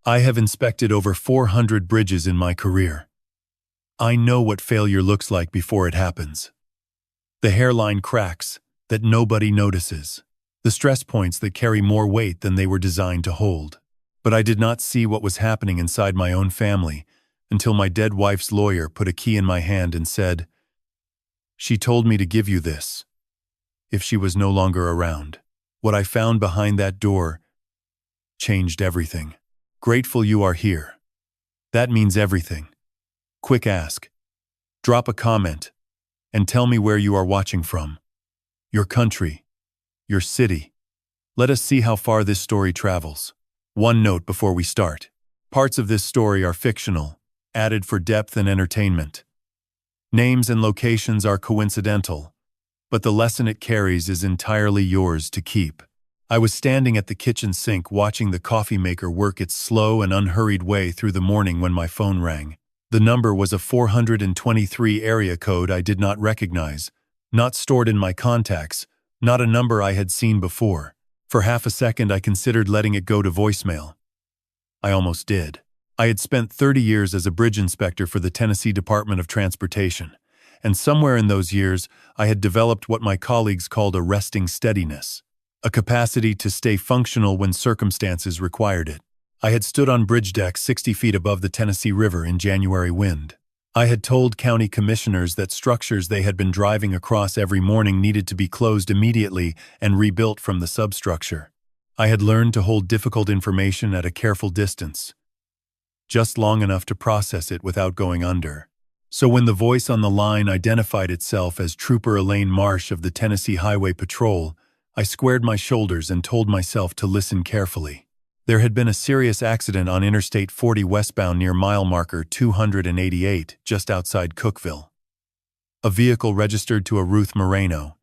I have inspected over 400 bridges in my career. I know what failure looks like before it happens. The hairline cracks that nobody notices. The stress points that carry more weight than they were designed to hold. But I did not see what was happening inside my own family until my dead wife's lawyer put a key in my hand and said, "She told me to give you this if she was no longer around." What I found behind that door changed everything. Grateful you are here. That means everything. Quick ask. Drop a comment and tell me where you are watching from. Your country, your city. Let us see how far this story travels. One note before we start. Parts of this story are fictional, added for depth and entertainment. Names and locations are coincidental, but the lesson it carries is entirely yours to keep. I was standing at the kitchen sink watching the coffee maker work its slow and unhurried way through the morning when my phone rang. The number was a 423 area code I did not recognize, not stored in my contacts, not a number I had seen before. For half a second I considered letting it go to voicemail. I almost did. I had spent 30 years as a bridge inspector for the Tennessee Department of Transportation, and somewhere in those years I had developed what my colleagues called a resting steadiness. A capacity to stay functional when circumstances required it. I had stood on bridge deck 60 feet above the Tennessee River in January wind. I had told county commissioners that structures they had been driving across every morning needed to be closed immediately and rebuilt from the substructure. I had learned to hold difficult information at a careful distance, just long enough to process it without going under. So when the voice on the line identified itself as Trooper Elaine Marsh of the Tennessee Highway Patrol, I squared my shoulders and told myself to listen carefully. There had been a serious accident on Interstate 40 westbound near mile marker 288, just outside Cookeville. A vehicle registered to a Ruth Moreno.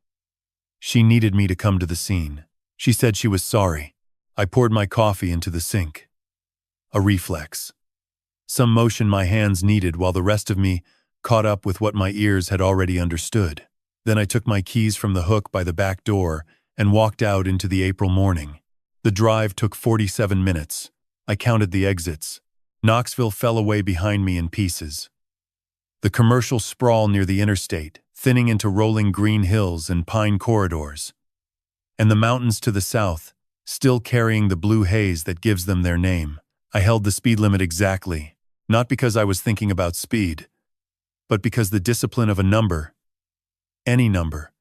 She needed me to come to the scene. She said she was sorry. I poured my coffee into the sink. A reflex. Some motion my hands needed while the rest of me caught up with what my ears had already understood. Then I took my keys from the hook by the back door and walked out into the April morning. The drive took 47 minutes. I counted the exits. Knoxville fell away behind me in pieces. The commercial sprawl near the interstate, thinning into rolling green hills and pine corridors. And the mountains to the south, still carrying the blue haze that gives them their name. I held the speed limit exactly, not because I was thinking about speed, but because the discipline of a number, any number,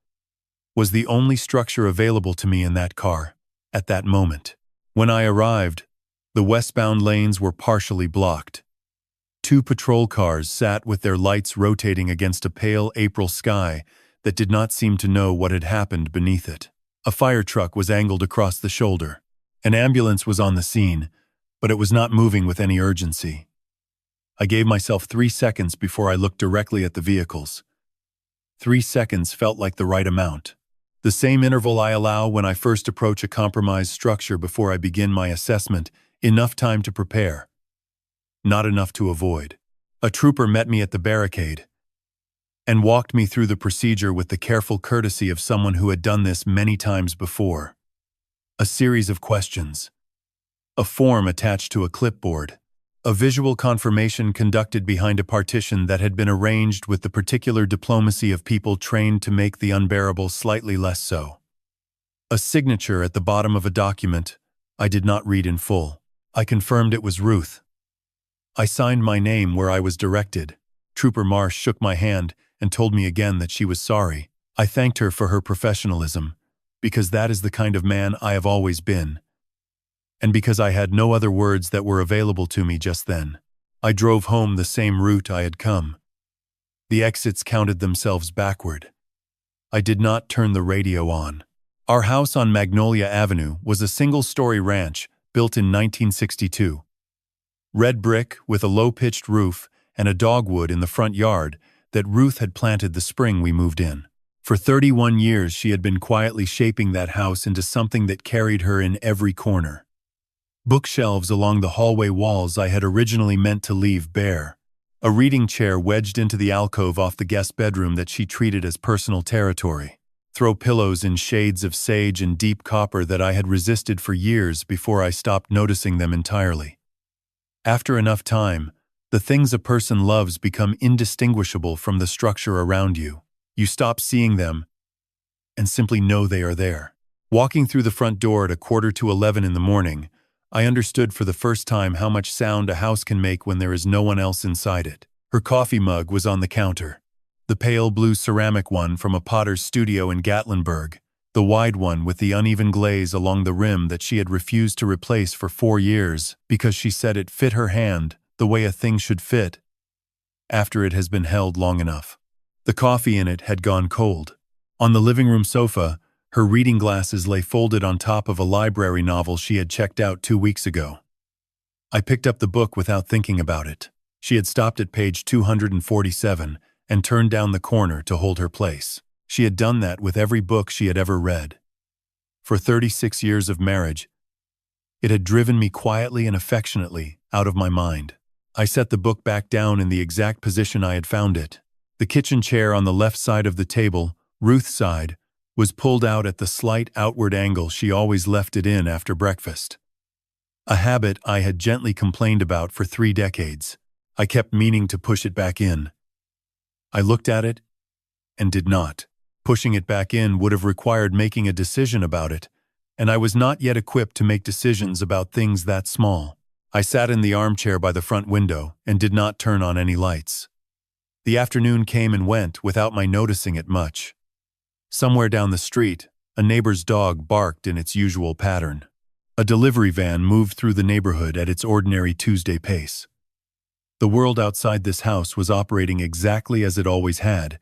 was the only structure available to me in that car, at that moment. When I arrived, the westbound lanes were partially blocked. 2 patrol cars sat with their lights rotating against a pale April sky that did not seem to know what had happened beneath it. A fire truck was angled across the shoulder. An ambulance was on the scene, but it was not moving with any urgency. I gave myself 3 seconds before I looked directly at the vehicles. 3 seconds felt like the right amount. The same interval I allow when I first approach a compromised structure before I begin my assessment, enough time to prepare, not enough to avoid. A trooper met me at the barricade and walked me through the procedure with the careful courtesy of someone who had done this many times before. A series of questions. A form attached to a clipboard. A visual confirmation conducted behind a partition that had been arranged with the particular diplomacy of people trained to make the unbearable slightly less so. A signature at the bottom of a document I did not read in full. I confirmed it was Ruth. I signed my name where I was directed. Trooper Marsh shook my hand and told me again that she was sorry. I thanked her for her professionalism, because that is the kind of man I have always been, and because I had no other words that were available to me just then. I drove home the same route I had come. The exits counted themselves backward. I did not turn the radio on. Our house on Magnolia Avenue was a single-story ranch built in 1962. Red brick with a low-pitched roof and a dogwood in the front yard that Ruth had planted the spring we moved in. For 31 years she had been quietly shaping that house into something that carried her in every corner. Bookshelves along the hallway walls I had originally meant to leave bare. A reading chair wedged into the alcove off the guest bedroom that she treated as personal territory. Throw pillows in shades of sage and deep copper that I had resisted for years before I stopped noticing them entirely. After enough time, the things a person loves become indistinguishable from the structure around you. You stop seeing them and simply know they are there. Walking through the front door at 10:45 in the morning, I understood for the first time how much sound a house can make when there is no one else inside it. Her coffee mug was on the counter. The pale blue ceramic one from a potter's studio in Gatlinburg, the wide one with the uneven glaze along the rim that she had refused to replace for 4 years because she said it fit her hand the way a thing should fit after it has been held long enough. The coffee in it had gone cold. On the living room sofa, her reading glasses lay folded on top of a library novel she had checked out 2 weeks ago. I picked up the book without thinking about it. She had stopped at page 247 and turned down the corner to hold her place. She had done that with every book she had ever read. For 36 years of marriage, it had driven me quietly and affectionately out of my mind. I set the book back down in the exact position I had found it. The kitchen chair on the left side of the table, Ruth's side, was pulled out at the slight outward angle she always left it in after breakfast. A habit I had gently complained about for 3 decades. I kept meaning to push it back in. I looked at it and did not. Pushing it back in would have required making a decision about it, and I was not yet equipped to make decisions about things that small. I sat in the armchair by the front window and did not turn on any lights. The afternoon came and went without my noticing it much. Somewhere down the street, a neighbor's dog barked in its usual pattern. A delivery van moved through the neighborhood at its ordinary Tuesday pace. The world outside this house was operating exactly as it always had,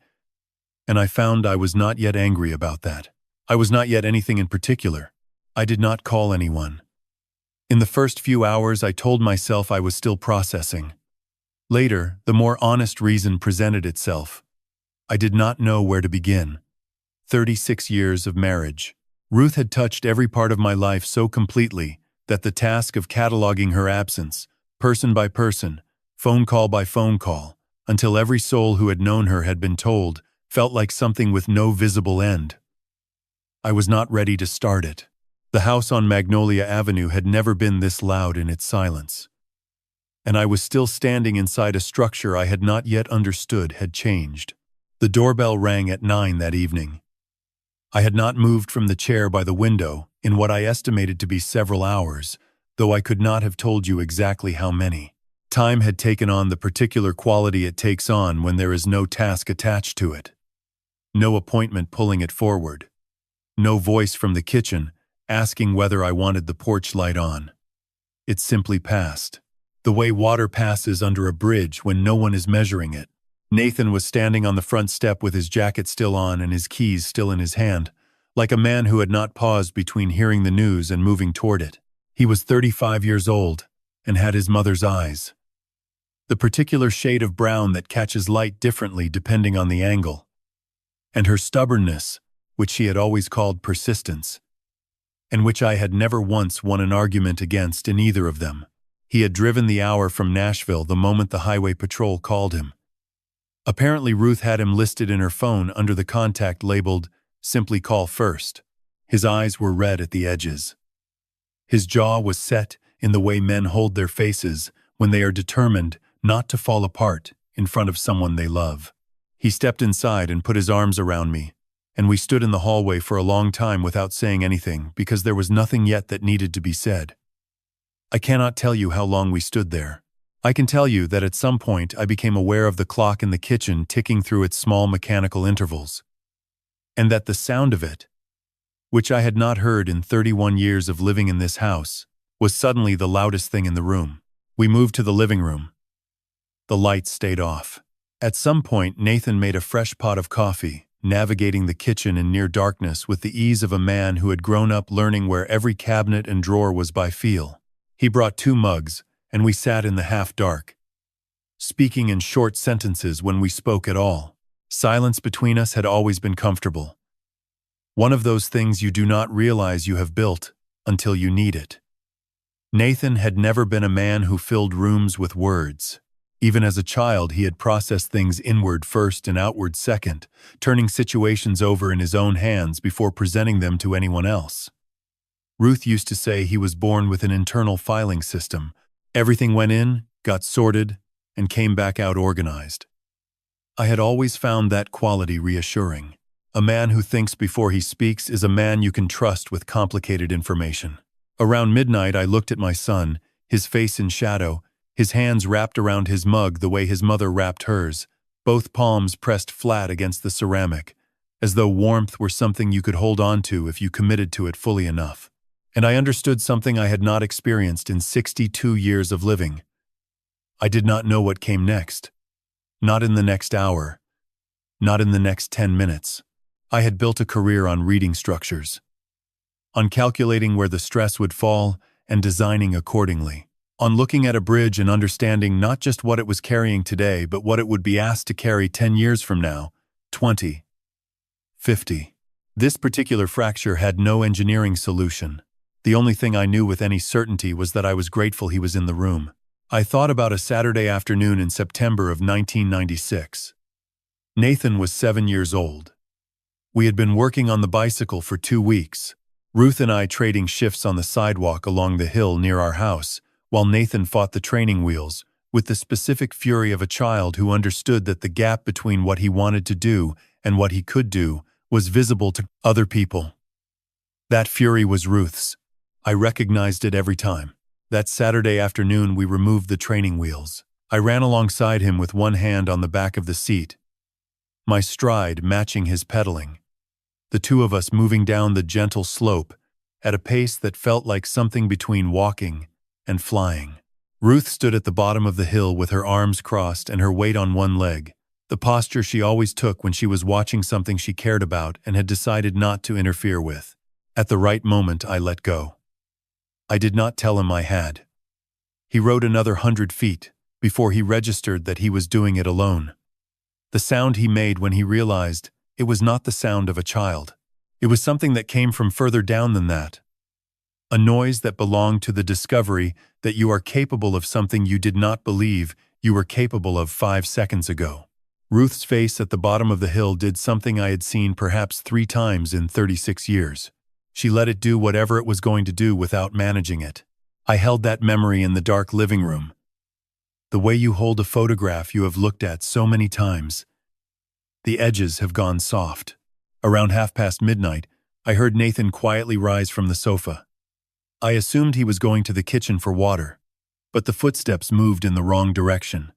and I found I was not yet angry about that. I was not yet anything in particular. I did not call anyone. In the first few hours, I told myself I was still processing. Later, the more honest reason presented itself. I did not know where to begin. 36 years of marriage. Ruth had touched every part of my life so completely that the task of cataloging her absence, person by person, phone call by phone call, until every soul who had known her had been told, felt like something with no visible end. I was not ready to start it. The house on Magnolia Avenue had never been this loud in its silence. And I was still standing inside a structure I had not yet understood had changed. The doorbell rang at 9 that evening. I had not moved from the chair by the window in what I estimated to be several hours, though I could not have told you exactly how many. Time had taken on the particular quality it takes on when there is no task attached to it. No appointment pulling it forward. No voice from the kitchen asking whether I wanted the porch light on. It simply passed. The way water passes under a bridge when no one is measuring it. Nathan was standing on the front step with his jacket still on and his keys still in his hand, like a man who had not paused between hearing the news and moving toward it. He was 35 years old and had his mother's eyes. The particular shade of brown that catches light differently depending on the angle. And her stubbornness, which she had always called persistence, and which I had never once won an argument against in either of them. He had driven the hour from Nashville the moment the highway patrol called him. Apparently Ruth had him listed in her phone under the contact labeled, "Simply call first." His eyes were red at the edges. His jaw was set in the way men hold their faces when they are determined not to fall apart in front of someone they love. He stepped inside and put his arms around me, and we stood in the hallway for a long time without saying anything because there was nothing yet that needed to be said. I cannot tell you how long we stood there. I can tell you that at some point I became aware of the clock in the kitchen ticking through its small mechanical intervals, and that the sound of it, which I had not heard in 31 years of living in this house, was suddenly the loudest thing in the room. We moved to the living room. The lights stayed off. At some point, Nathan made a fresh pot of coffee, navigating the kitchen in near darkness with the ease of a man who had grown up learning where every cabinet and drawer was by feel. He brought 2 mugs, and we sat in the half-dark, speaking in short sentences when we spoke at all. Silence between us had always been comfortable. One of those things you do not realize you have built until you need it. Nathan had never been a man who filled rooms with words. Even as a child, he had processed things inward first and outward second, turning situations over in his own hands before presenting them to anyone else. Ruth used to say he was born with an internal filing system, Everything went in, got sorted, and came back out organized. I had always found that quality reassuring. A man who thinks before he speaks is a man you can trust with complicated information. Around midnight, I looked at my son, his face in shadow, his hands wrapped around his mug the way his mother wrapped hers, both palms pressed flat against the ceramic, as though warmth were something you could hold on to if you committed to it fully enough. And I understood something I had not experienced in 62 years of living. I did not know what came next. Not in the next hour. Not in the next 10 minutes. I had built a career on reading structures, on calculating where the stress would fall and designing accordingly, on looking at a bridge and understanding not just what it was carrying today, but what it would be asked to carry 10 years from now, 20, 50. This particular fracture had no engineering solution. The only thing I knew with any certainty was that I was grateful he was in the room. I thought about a Saturday afternoon in September of 1996. Nathan was 7 years old. We had been working on the bicycle for 2 weeks, Ruth and I trading shifts on the sidewalk along the hill near our house, while Nathan fought the training wheels, with the specific fury of a child who understood that the gap between what he wanted to do and what he could do was visible to other people. That fury was Ruth's. I recognized it every time. That Saturday afternoon we removed the training wheels. I ran alongside him with one hand on the back of the seat, my stride matching his pedaling. The two of us moving down the gentle slope at a pace that felt like something between walking and flying. Ruth stood at the bottom of the hill with her arms crossed and her weight on one leg, the posture she always took when she was watching something she cared about and had decided not to interfere with. At the right moment, I let go. I did not tell him I had. He rode another 100 feet before he registered that he was doing it alone. The sound he made when he realized it was not the sound of a child. It was something that came from further down than that. A noise that belonged to the discovery that you are capable of something you did not believe you were capable of 5 seconds ago. Ruth's face at the bottom of the hill did something I had seen perhaps 3 times in 36 years. She let it do whatever it was going to do without managing it. I held that memory in the dark living room. The way you hold a photograph you have looked at so many times. The edges have gone soft. Around midnight, I heard Nathan quietly rise from the sofa. I assumed he was going to the kitchen for water, but the footsteps moved in the wrong direction.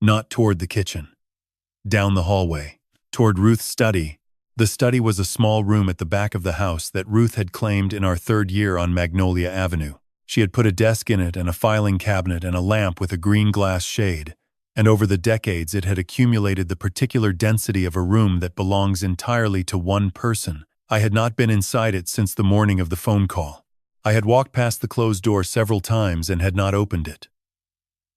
Not toward the kitchen. Down the hallway. Toward Ruth's study. The study was a small room at the back of the house that Ruth had claimed in our 3rd year on Magnolia Avenue. She had put a desk in it and a filing cabinet and a lamp with a green glass shade, and over the decades it had accumulated the particular density of a room that belongs entirely to one person. I had not been inside it since the morning of the phone call. I had walked past the closed door several times and had not opened it.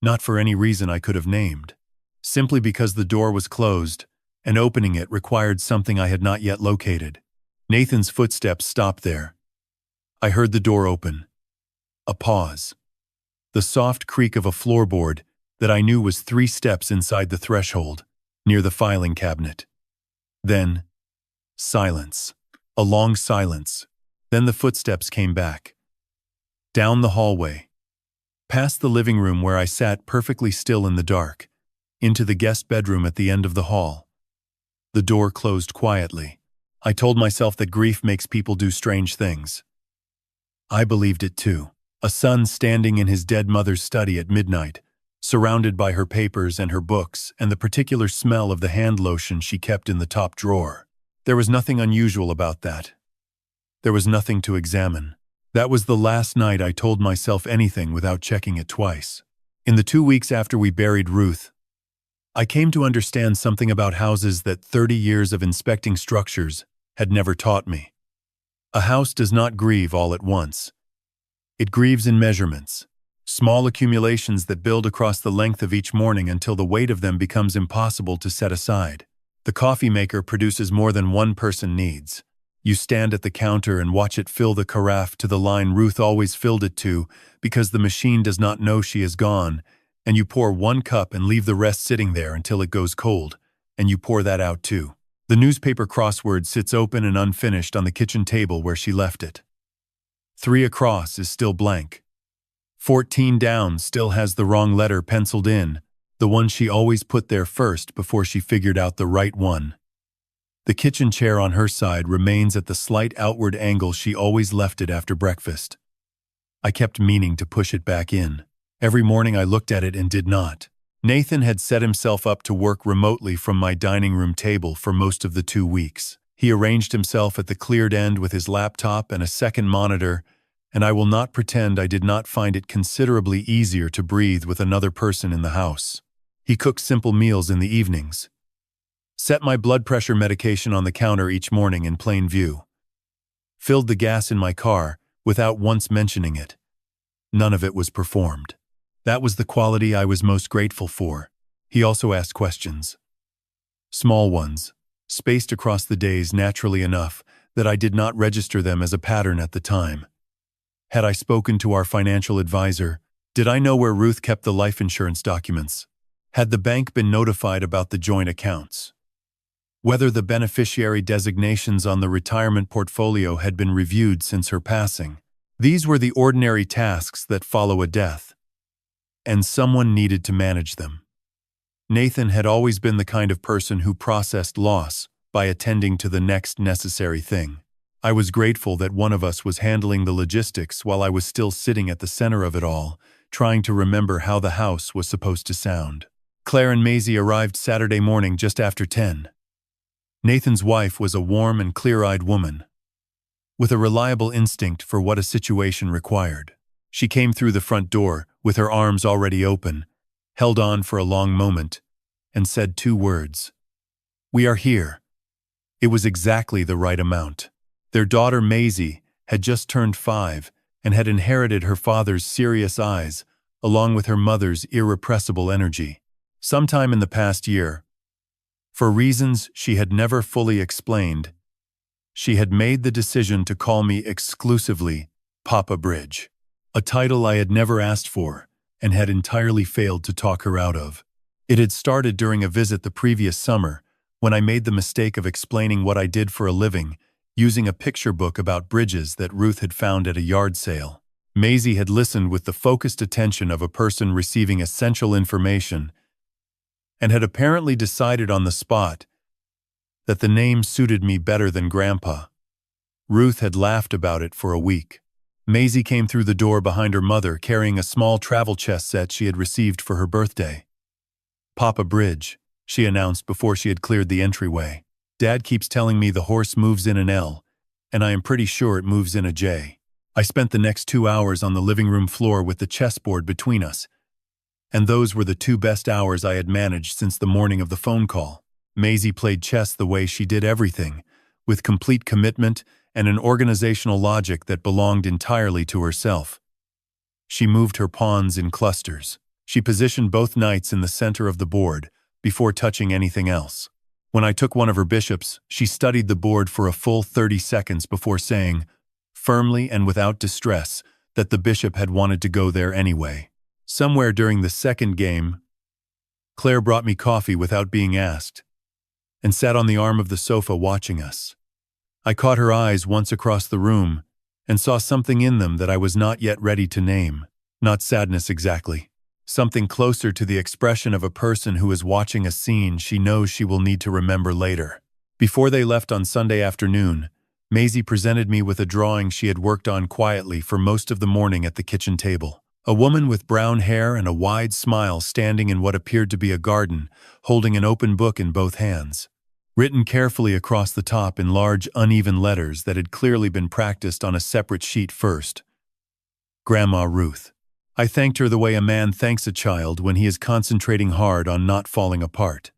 Not for any reason I could have named. Simply because the door was closed, and opening it required something I had not yet located. Nathan's footsteps stopped there. I heard the door open. A pause. The soft creak of a floorboard that I knew was 3 steps inside the threshold, near the filing cabinet. Then, silence. A long silence. Then the footsteps came back. Down the hallway. Past the living room where I sat perfectly still in the dark. Into the guest bedroom at the end of the hall. The door closed quietly. I told myself that grief makes people do strange things. I believed it too. A son standing in his dead mother's study at midnight, surrounded by her papers and her books and the particular smell of the hand lotion she kept in the top drawer. There was nothing unusual about that. There was nothing to examine. That was the last night I told myself anything without checking it twice. In the 2 weeks after we buried Ruth, I came to understand something about houses that 30 years of inspecting structures had never taught me. A house does not grieve all at once. It grieves in measurements, small accumulations that build across the length of each morning until the weight of them becomes impossible to set aside. The coffee maker produces more than one person needs. You stand at the counter and watch it fill the carafe to the line Ruth always filled it to because the machine does not know she is gone, and you pour 1 cup and leave the rest sitting there until it goes cold, and you pour that out too. The newspaper crossword sits open and unfinished on the kitchen table where she left it. 3 across is still blank. 14 down still has the wrong letter penciled in, the one she always put there first before she figured out the right one. The kitchen chair on her side remains at the slight outward angle she always left it after breakfast. I kept meaning to push it back in. Every morning I looked at it and did not. Nathan had set himself up to work remotely from my dining room table for most of the 2 weeks. He arranged himself at the cleared end with his laptop and a second monitor, and I will not pretend I did not find it considerably easier to breathe with another person in the house. He cooked simple meals in the evenings, set my blood pressure medication on the counter each morning in plain view, filled the gas in my car without once mentioning it. None of it was performed. That was the quality I was most grateful for. He also asked questions. Small ones, spaced across the days naturally enough that I did not register them as a pattern at the time. Had I spoken to our financial advisor? Did I know where Ruth kept the life insurance documents? Had the bank been notified about the joint accounts? Whether the beneficiary designations on the retirement portfolio had been reviewed since her passing? These were the ordinary tasks that follow a death, and someone needed to manage them. Nathan had always been the kind of person who processed loss by attending to the next necessary thing. I was grateful that one of us was handling the logistics while I was still sitting at the center of it all, trying to remember how the house was supposed to sound. Claire and Maisie arrived Saturday morning just after 10. Nathan's wife was a warm and clear-eyed woman, with a reliable instinct for what a situation required. She came through the front door, with her arms already open, held on for a long moment, and said 2 words. "We are here." It was exactly the right amount. Their daughter Maisie had just turned 5 and had inherited her father's serious eyes, along with her mother's irrepressible energy. Sometime in the past year, for reasons she had never fully explained, she had made the decision to call me exclusively Papa Bridge, a title I had never asked for and had entirely failed to talk her out of. It had started during a visit the previous summer when I made the mistake of explaining what I did for a living using a picture book about bridges that Ruth had found at a yard sale. Maisie had listened with the focused attention of a person receiving essential information and had apparently decided on the spot that the name suited me better than Grandpa. Ruth had laughed about it for a week. Maisie came through the door behind her mother carrying a small travel chess set she had received for her birthday. "Papa Bridge," she announced before she had cleared the entryway. "Dad keeps telling me the horse moves in an L, and I am pretty sure it moves in a J." I spent the next 2 hours on the living room floor with the chessboard between us, and those were the 2 best hours I had managed since the morning of the phone call. Maisie played chess the way she did everything, with complete commitment and an organizational logic that belonged entirely to herself. She moved her pawns in clusters. She positioned both knights in the center of the board before touching anything else. When I took one of her bishops, she studied the board for a full 30 seconds before saying, firmly and without distress, that the bishop had wanted to go there anyway. Somewhere during the second game, Claire brought me coffee without being asked, and sat on the arm of the sofa watching us. I caught her eyes once across the room and saw something in them that I was not yet ready to name. Not sadness exactly. Something closer to the expression of a person who is watching a scene she knows she will need to remember later. Before they left on Sunday afternoon, Maisie presented me with a drawing she had worked on quietly for most of the morning at the kitchen table. A woman with brown hair and a wide smile standing in what appeared to be a garden, holding an open book in both hands. Written carefully across the top in large, uneven letters that had clearly been practiced on a separate sheet first. Grandma Ruth. I thanked her the way a man thanks a child when he is concentrating hard on not falling apart.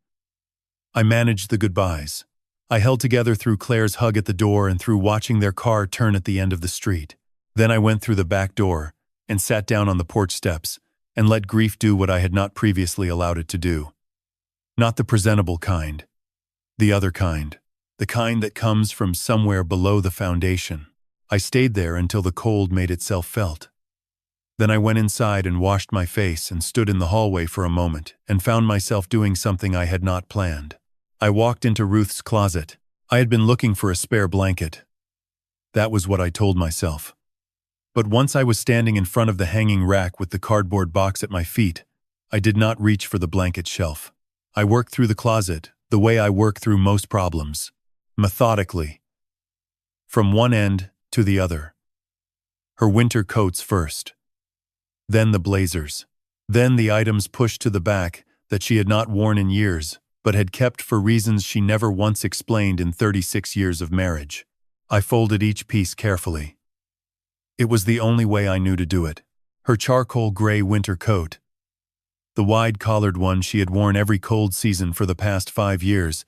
I managed the goodbyes. I held together through Claire's hug at the door and through watching their car turn at the end of the street. Then I went through the back door and sat down on the porch steps and let grief do what I had not previously allowed it to do. Not the presentable kind. The other kind. The kind that comes from somewhere below the foundation. I stayed there until the cold made itself felt. Then I went inside and washed my face and stood in the hallway for a moment and found myself doing something I had not planned. I walked into Ruth's closet. I had been looking for a spare blanket. That was what I told myself. But once I was standing in front of the hanging rack with the cardboard box at my feet, I did not reach for the blanket shelf. I worked through the closet, the way I work through most problems, methodically, from one end to the other. Her winter coats first, then the blazers, then the items pushed to the back that she had not worn in years, but had kept for reasons she never once explained in 36 years of marriage. I folded each piece carefully. It was the only way I knew to do it. Her charcoal gray winter coat, the wide-collared one she had worn every cold season for the past 5 years,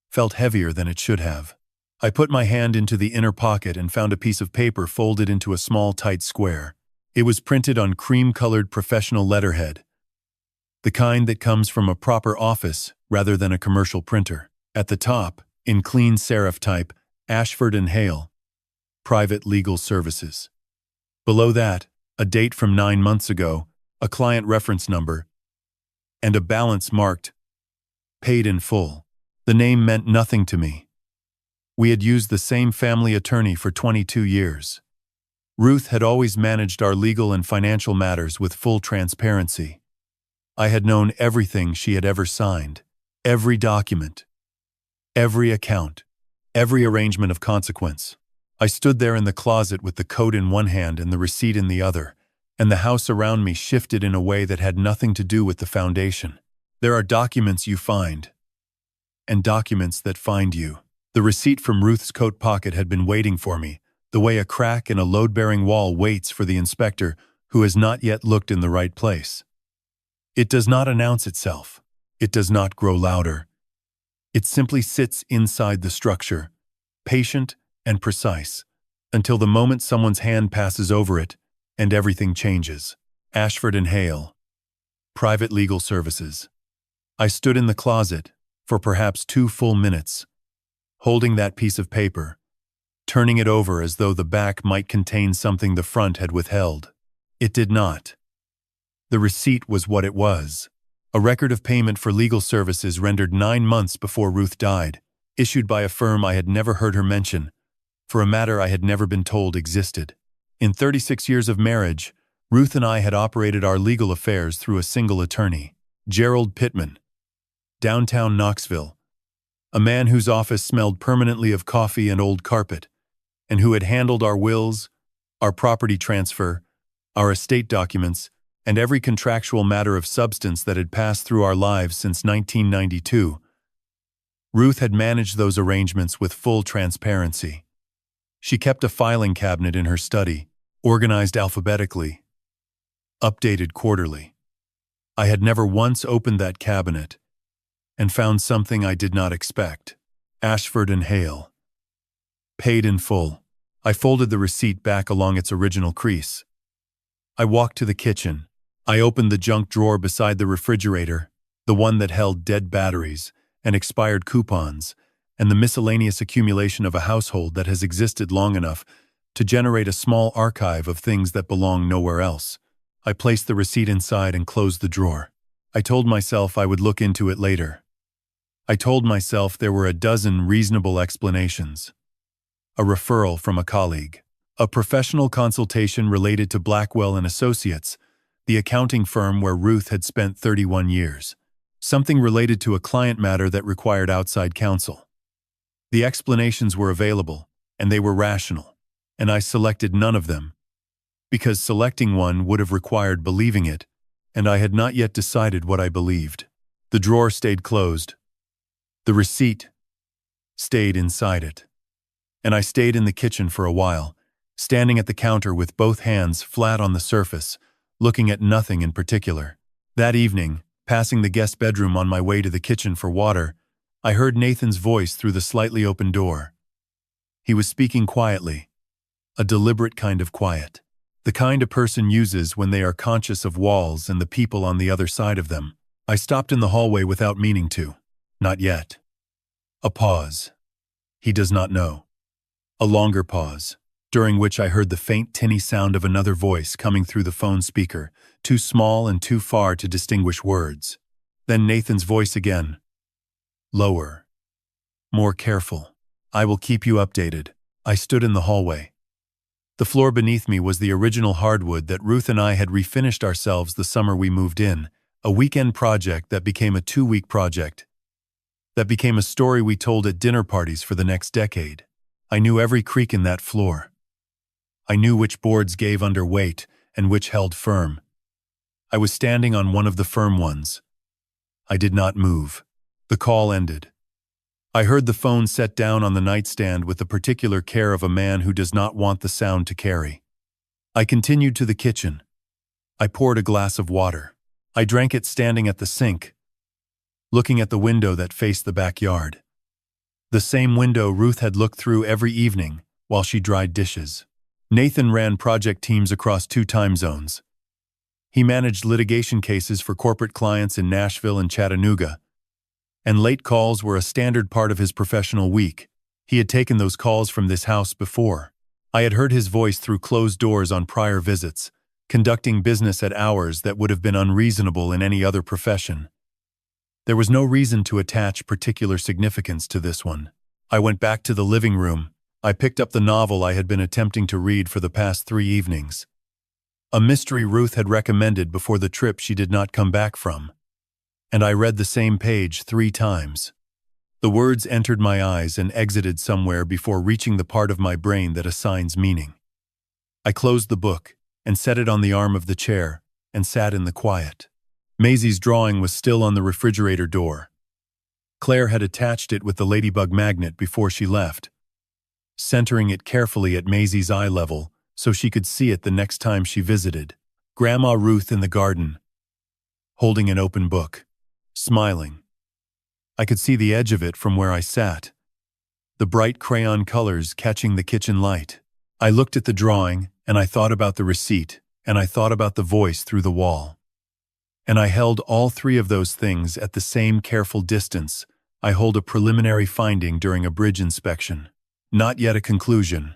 felt heavier than it should have. I put my hand into the inner pocket and found a piece of paper folded into a small, tight square. It was printed on cream-colored professional letterhead, the kind that comes from a proper office rather than a commercial printer. At the top, in clean serif type, Ashford and Hale, Private Legal Services. Below that, a date from 9 months ago, a client reference number, and a balance marked paid in full. The name meant nothing to me. We had used the same family attorney for 22 years. Ruth had always managed our legal and financial matters with full transparency. I had known everything she had ever signed, every document, every account, every arrangement of consequence. I stood there in the closet with the coat in one hand and the receipt in the other, and the house around me shifted in a way that had nothing to do with the foundation. There are documents you find, and documents that find you. The receipt from Ruth's coat pocket had been waiting for me, the way a crack in a load-bearing wall waits for the inspector who has not yet looked in the right place. It does not announce itself. It does not grow louder. It simply sits inside the structure, patient and precise, until the moment someone's hand passes over it and everything changes. Ashford and Hale, Private Legal Services. I stood in the closet for perhaps 2 full minutes, holding that piece of paper, turning it over as though the back might contain something the front had withheld. It did not. The receipt was what it was, a record of payment for legal services rendered 9 months before Ruth died, issued by a firm I had never heard her mention, for a matter I had never been told existed. In 36 years of marriage, Ruth and I had operated our legal affairs through a single attorney, Gerald Pittman, downtown Knoxville, a man whose office smelled permanently of coffee and old carpet, and who had handled our wills, our property transfer, our estate documents, and every contractual matter of substance that had passed through our lives since 1992. Ruth had managed those arrangements with full transparency. She kept a filing cabinet in her study, organized alphabetically, updated quarterly. I had never once opened that cabinet and found something I did not expect. Ashford and Hale. Paid in full. I folded the receipt back along its original crease. I walked to the kitchen. I opened the junk drawer beside the refrigerator, the one that held dead batteries and expired coupons, and the miscellaneous accumulation of a household that has existed long enough to generate a small archive of things that belong nowhere else. I placed the receipt inside and closed the drawer. I told myself I would look into it later. I told myself there were a dozen reasonable explanations. A referral from a colleague. A professional consultation related to Blackwell and Associates, the accounting firm where Ruth had spent 31 years. Something related to a client matter that required outside counsel. The explanations were available, and they were rational, and I selected none of them, because selecting one would have required believing it, and I had not yet decided what I believed. The drawer stayed closed. The receipt stayed inside it. And I stayed in the kitchen for a while, standing at the counter with both hands flat on the surface, looking at nothing in particular. That evening, passing the guest bedroom on my way to the kitchen for water, I heard Nathan's voice through the slightly open door. He was speaking quietly, a deliberate kind of quiet, the kind a person uses when they are conscious of walls and the people on the other side of them. I stopped in the hallway without meaning to. Not yet. A pause. He does not know. A longer pause, during which I heard the faint tinny sound of another voice coming through the phone speaker, too small and too far to distinguish words. Then Nathan's voice again. Lower. More careful. I will keep you updated. I stood in the hallway. The floor beneath me was the original hardwood that Ruth and I had refinished ourselves the summer we moved in, a weekend project that became a 2-week project. That became a story we told at dinner parties for the next decade. I knew every creak in that floor. I knew which boards gave under weight and which held firm. I was standing on one of the firm ones. I did not move. The call ended. I heard the phone set down on the nightstand with the particular care of a man who does not want the sound to carry. I continued to the kitchen. I poured a glass of water. I drank it standing at the sink, looking at the window that faced the backyard. The same window Ruth had looked through every evening while she dried dishes. Nathan ran project teams across 2 time zones. He managed litigation cases for corporate clients in Nashville and Chattanooga, and late calls were a standard part of his professional week. He had taken those calls from this house before. I had heard his voice through closed doors on prior visits, conducting business at hours that would have been unreasonable in any other profession. There was no reason to attach particular significance to this one. I went back to the living room. I picked up the novel I had been attempting to read for the past 3 evenings. A mystery Ruth had recommended before the trip she did not come back from. And I read the same page 3 times. The words entered my eyes and exited somewhere before reaching the part of my brain that assigns meaning. I closed the book and set it on the arm of the chair and sat in the quiet. Maisie's drawing was still on the refrigerator door. Claire had attached it with the ladybug magnet before she left, centering it carefully at Maisie's eye level so she could see it the next time she visited. Grandma Ruth in the garden, holding an open book, smiling. I could see the edge of it from where I sat, the bright crayon colors catching the kitchen light. I looked at the drawing, and I thought about the receipt, and I thought about the voice through the wall. And I held all 3 of those things at the same careful distance I hold a preliminary finding during a bridge inspection. Not yet a conclusion.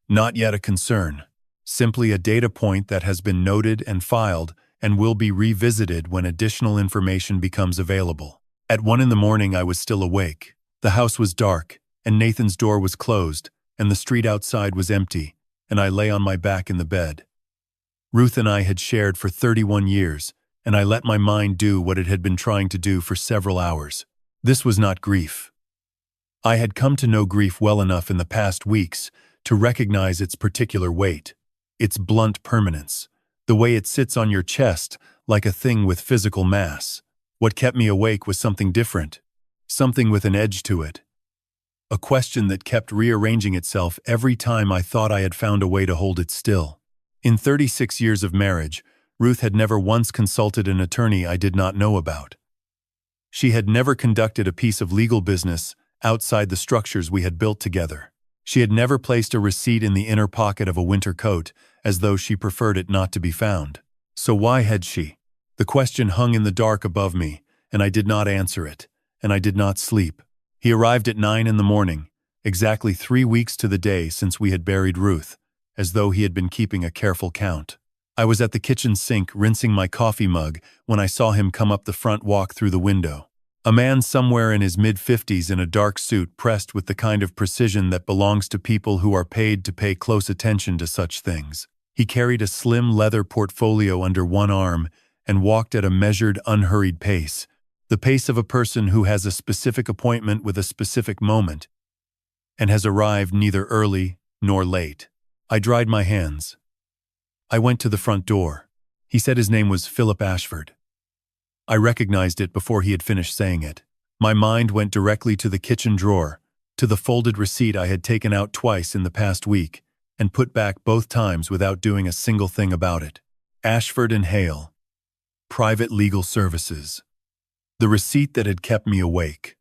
Not yet a concern. Simply a data point that has been noted and filed and will be revisited when additional information becomes available. At 1 a.m, I was still awake. The house was dark, and Nathan's door was closed, and the street outside was empty, and I lay on my back in the bed. Ruth and I had shared for 31 years, and I let my mind do what it had been trying to do for several hours. This was not grief. I had come to know grief well enough in the past weeks to recognize its particular weight, its blunt permanence, the way it sits on your chest like a thing with physical mass. What kept me awake was something different, something with an edge to it. A question that kept rearranging itself every time I thought I had found a way to hold it still. In 36 years of marriage, Ruth had never once consulted an attorney I did not know about. She had never conducted a piece of legal business outside the structures we had built together. She had never placed a receipt in the inner pocket of a winter coat as though she preferred it not to be found. So why had she? The question hung in the dark above me, and I did not answer it, and I did not sleep. He arrived at 9 a.m, exactly 3 weeks to the day since we had buried Ruth, as though he had been keeping a careful count. I was at the kitchen sink rinsing my coffee mug when I saw him come up the front walk through the window. A man somewhere in his mid-50s in a dark suit pressed with the kind of precision that belongs to people who are paid to pay close attention to such things. He carried a slim leather portfolio under one arm and walked at a measured, unhurried pace, the pace of a person who has a specific appointment with a specific moment and has arrived neither early nor late. I dried my hands. I went to the front door. He said his name was Philip Ashford. I recognized it before he had finished saying it. My mind went directly to the kitchen drawer, to the folded receipt I had taken out twice in the past week, and put back both times without doing a single thing about it. Ashford and Hale. Private Legal Services. The receipt that had kept me awake.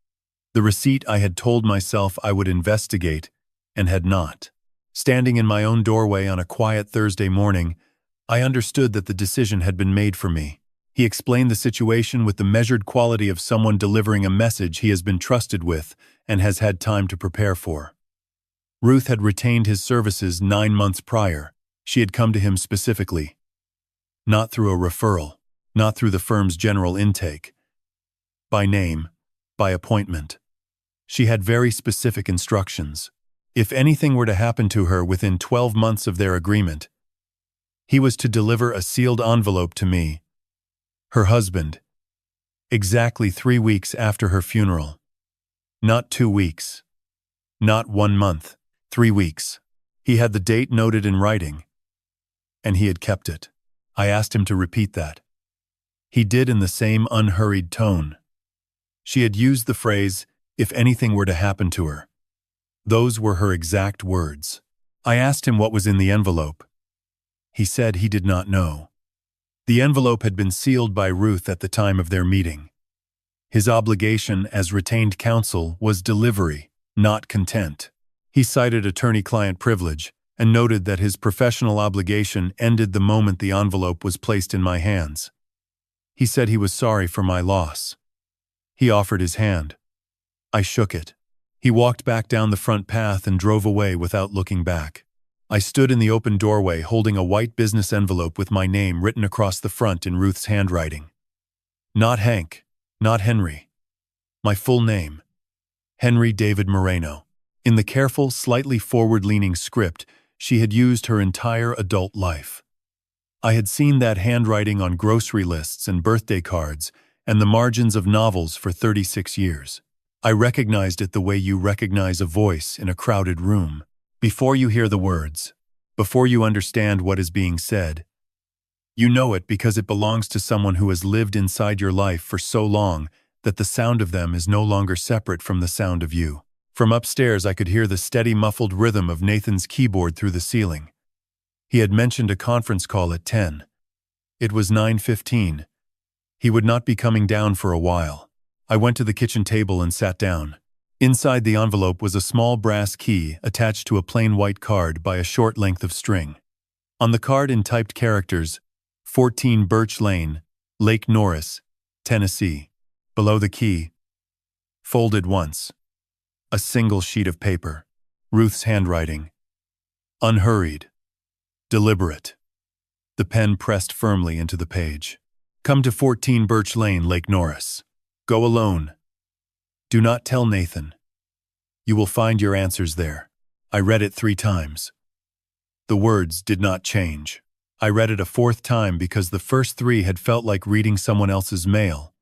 The receipt I had told myself I would investigate, and had not. Standing in my own doorway on a quiet Thursday morning, I understood that the decision had been made for me. He explained the situation with the measured quality of someone delivering a message he has been trusted with and has had time to prepare for. Ruth had retained his services 9 months prior. She had come to him specifically. Not through a referral, not through the firm's general intake. By name, by appointment. She had very specific instructions. If anything were to happen to her within 12 months of their agreement, he was to deliver a sealed envelope to me, her husband, exactly 3 weeks after her funeral. Not 2 weeks. Not 1 month. 3 weeks. He had the date noted in writing, and he had kept it. I asked him to repeat that. He did in the same unhurried tone. She had used the phrase, "if anything were to happen to her." Those were her exact words. I asked him what was in the envelope. He said he did not know. The envelope had been sealed by Ruth at the time of their meeting. His obligation as retained counsel was delivery, not content. He cited attorney-client privilege and noted that his professional obligation ended the moment the envelope was placed in my hands. He said he was sorry for my loss. He offered his hand. I shook it. He walked back down the front path and drove away without looking back. I stood in the open doorway holding a white business envelope with my name written across the front in Ruth's handwriting. Not Hank, not Henry. My full name, Henry David Moreno. In the careful, slightly forward-leaning script she had used her entire adult life. I had seen that handwriting on grocery lists and birthday cards and the margins of novels for 36 years. I recognized it the way you recognize a voice in a crowded room. Before you hear the words, before you understand what is being said, you know it because it belongs to someone who has lived inside your life for so long that the sound of them is no longer separate from the sound of you. From upstairs I could hear the steady muffled rhythm of Nathan's keyboard through the ceiling. He had mentioned a conference call at 10. It was 9:15. He would not be coming down for a while. I went to the kitchen table and sat down. Inside the envelope was a small brass key attached to a plain white card by a short length of string. On the card in typed characters, 14 Birch Lane, Lake Norris, Tennessee. Below the key, folded once, a single sheet of paper, Ruth's handwriting. Unhurried. Deliberate. The pen pressed firmly into the page. Come to 14 Birch Lane, Lake Norris. Go alone. Do not tell Nathan. You will find your answers there. I read it 3 times. The words did not change. I read it a 4th time because the first 3 had felt like reading someone else's mail,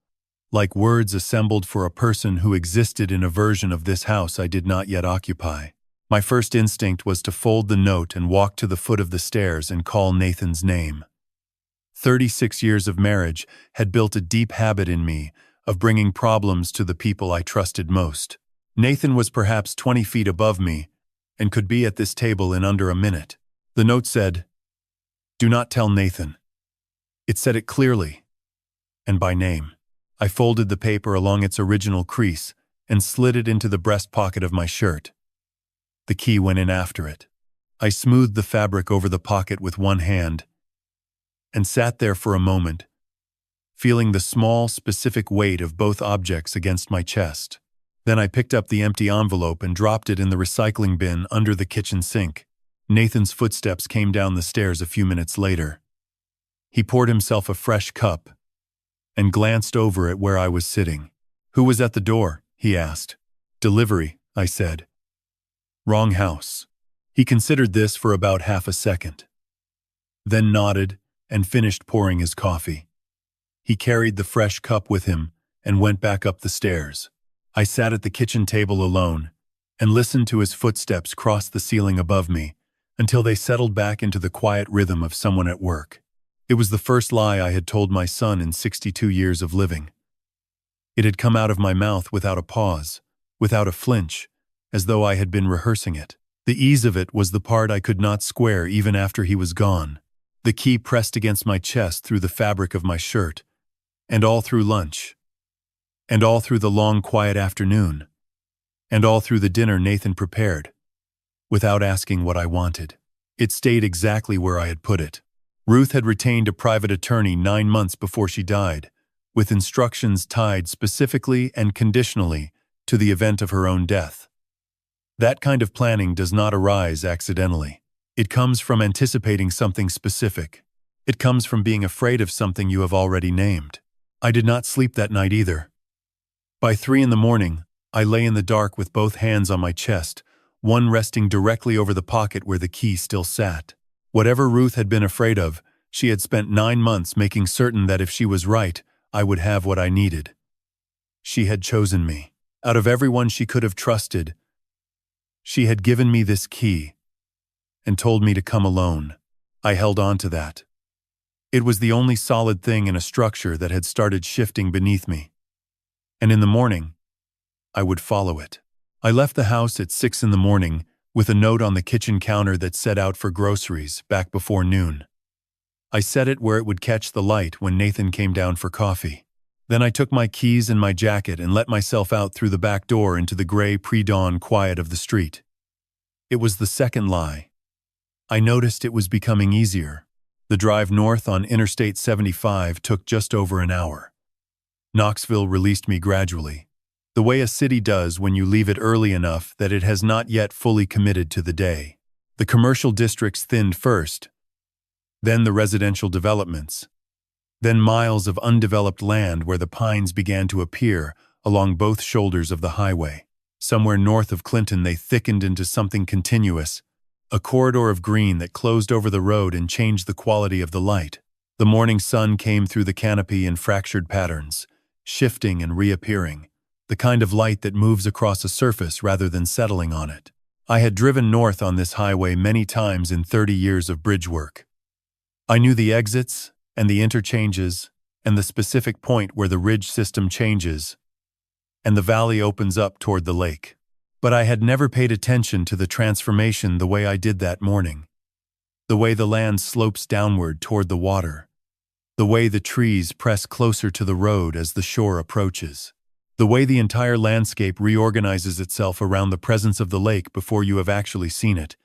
like words assembled for a person who existed in a version of this house I did not yet occupy. My first instinct was to fold the note and walk to the foot of the stairs and call Nathan's name. 36 years of marriage had built a deep habit in me of bringing problems to the people I trusted most. Nathan was perhaps 20 feet above me and could be at this table in under a minute. The note said, "Do not tell Nathan." It said it clearly, and by name. I folded the paper along its original crease and slid it into the breast pocket of my shirt. The key went in after it. I smoothed the fabric over the pocket with one hand and sat there for a moment, feeling the small, specific weight of both objects against my chest. Then I picked up the empty envelope and dropped it in the recycling bin under the kitchen sink. Nathan's footsteps came down the stairs a few minutes later. He poured himself a fresh cup and glanced over at where I was sitting. "Who was at the door?" he asked. "Delivery," I said. "Wrong house." He considered this for about half a second, then nodded and finished pouring his coffee. He carried the fresh cup with him and went back up the stairs. I sat at the kitchen table alone and listened to his footsteps cross the ceiling above me until they settled back into the quiet rhythm of someone at work. It was the first lie I had told my son in 62 years of living. It had come out of my mouth without a pause, without a flinch, as though I had been rehearsing it. The ease of it was the part I could not square even after he was gone. The key pressed against my chest through the fabric of my shirt, and all through lunch, and all through the long quiet afternoon, and all through the dinner Nathan prepared, without asking what I wanted. It stayed exactly where I had put it. Ruth had retained a private attorney 9 months before she died, with instructions tied specifically and conditionally to the event of her own death. That kind of planning does not arise accidentally. It comes from anticipating something specific. It comes from being afraid of something you have already named. I did not sleep that night either. By 3 in the morning, I lay in the dark with both hands on my chest, one resting directly over the pocket where the key still sat. Whatever Ruth had been afraid of, she had spent 9 months making certain that if she was right, I would have what I needed. She had chosen me. Out of everyone she could have trusted, she had given me this key and told me to come alone. I held on to that. It was the only solid thing in a structure that had started shifting beneath me. And in the morning, I would follow it. I left the house at 6 in the morning with a note on the kitchen counter that said out for groceries back before noon. I set it where it would catch the light when Nathan came down for coffee. Then I took my keys and my jacket and let myself out through the back door into the gray pre-dawn quiet of the street. It was the second lie. I noticed it was becoming easier. The drive north on Interstate 75 took just over an hour. Knoxville released me gradually, the way a city does when you leave it early enough that it has not yet fully committed to the day. The commercial districts thinned first, then the residential developments, then miles of undeveloped land where the pines began to appear along both shoulders of the highway. Somewhere north of Clinton they thickened into something continuous, a corridor of green that closed over the road and changed the quality of the light. The morning sun came through the canopy in fractured patterns, shifting and reappearing, the kind of light that moves across a surface rather than settling on it. I had driven north on this highway many times in 30 years of bridge work. I knew the exits and the interchanges and the specific point where the ridge system changes and the valley opens up toward the lake. But I had never paid attention to the transformation the way I did that morning. The way the land slopes downward toward the water. The way the trees press closer to the road as the shore approaches. The way the entire landscape reorganizes itself around the presence of the lake before you have actually seen it,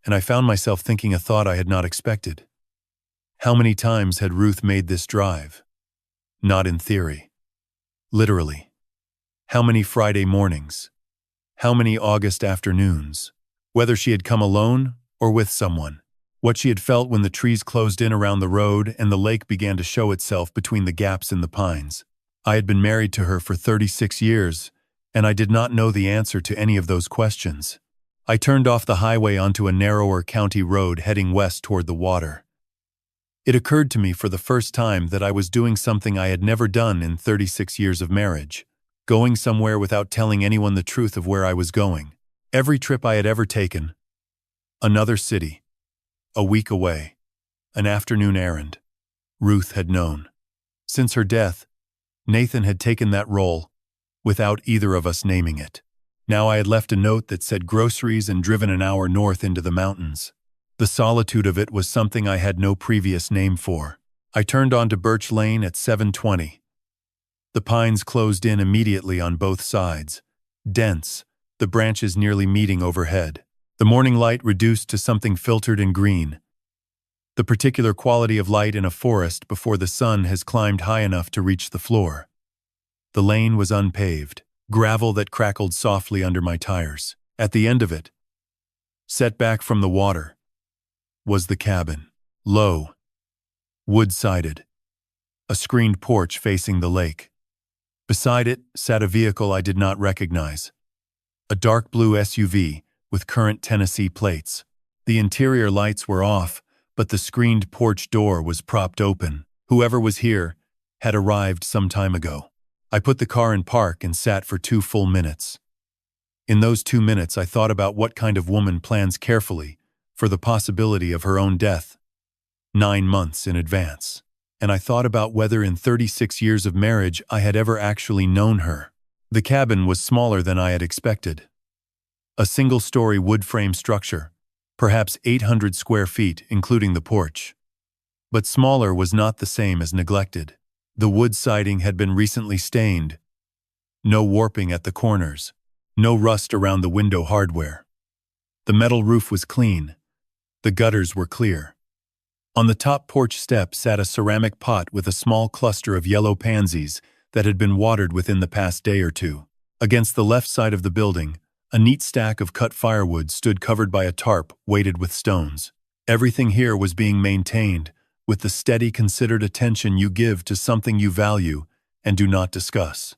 and I found myself thinking a thought I had not expected. How many times had Ruth made this drive? Not in theory. Literally. How many Friday mornings? How many August afternoons? Whether she had come alone or with someone. What she had felt when the trees closed in around the road and the lake began to show itself between the gaps in the pines. I had been married to her for 36 years, and I did not know the answer to any of those questions. I turned off the highway onto a narrower county road heading west toward the water. It occurred to me for the first time that I was doing something I had never done in 36 years of marriage. Going somewhere without telling anyone the truth of where I was going. Every trip I had ever taken. Another city. A week away. An afternoon errand. Ruth had known. Since her death, Nathan had taken that role, without either of us naming it. Now I had left a note that said groceries and driven an hour north into the mountains. The solitude of it was something I had no previous name for. I turned onto Birch Lane at 7:20. The pines closed in immediately on both sides, dense, the branches nearly meeting overhead. The morning light reduced to something filtered and green, the particular quality of light in a forest before the sun has climbed high enough to reach the floor. The lane was unpaved, gravel that crackled softly under my tires. At the end of it, set back from the water, was the cabin, low, wood-sided, a screened porch facing the lake. Beside it sat a vehicle I did not recognize. A dark blue SUV with current Tennessee plates. The interior lights were off, but the screened porch door was propped open. Whoever was here had arrived some time ago. I put the car in park and sat for 2 full minutes. In those 2 minutes I thought about what kind of woman plans carefully for the possibility of her own death 9 months in advance. And I thought about whether in 36 years of marriage I had ever actually known her. The cabin was smaller than I had expected. A single-story wood-frame structure, perhaps 800 square feet, including the porch. But smaller was not the same as neglected. The wood siding had been recently stained. No warping at the corners. No rust around the window hardware. The metal roof was clean. The gutters were clear. On the top porch step sat a ceramic pot with a small cluster of yellow pansies that had been watered within the past day or two. Against the left side of the building, a neat stack of cut firewood stood covered by a tarp weighted with stones. Everything here was being maintained with the steady, considered attention you give to something you value and do not discuss.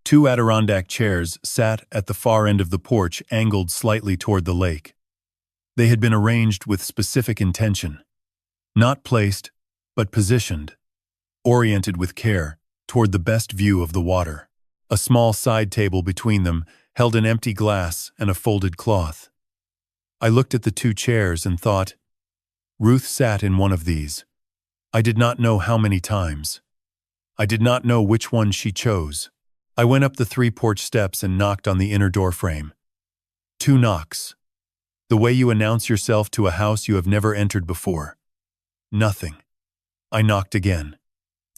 Two Adirondack chairs sat at the far end of the porch, angled slightly toward the lake. They had been arranged with specific intention. Not placed, but positioned, oriented with care, toward the best view of the water. A small side table between them held an empty glass and a folded cloth. I looked at the two chairs and thought, Ruth sat in one of these. I did not know how many times. I did not know which one she chose. I went up the 3 porch steps and knocked on the inner door frame. 2 knocks. The way you announce yourself to a house you have never entered before. Nothing. I knocked again.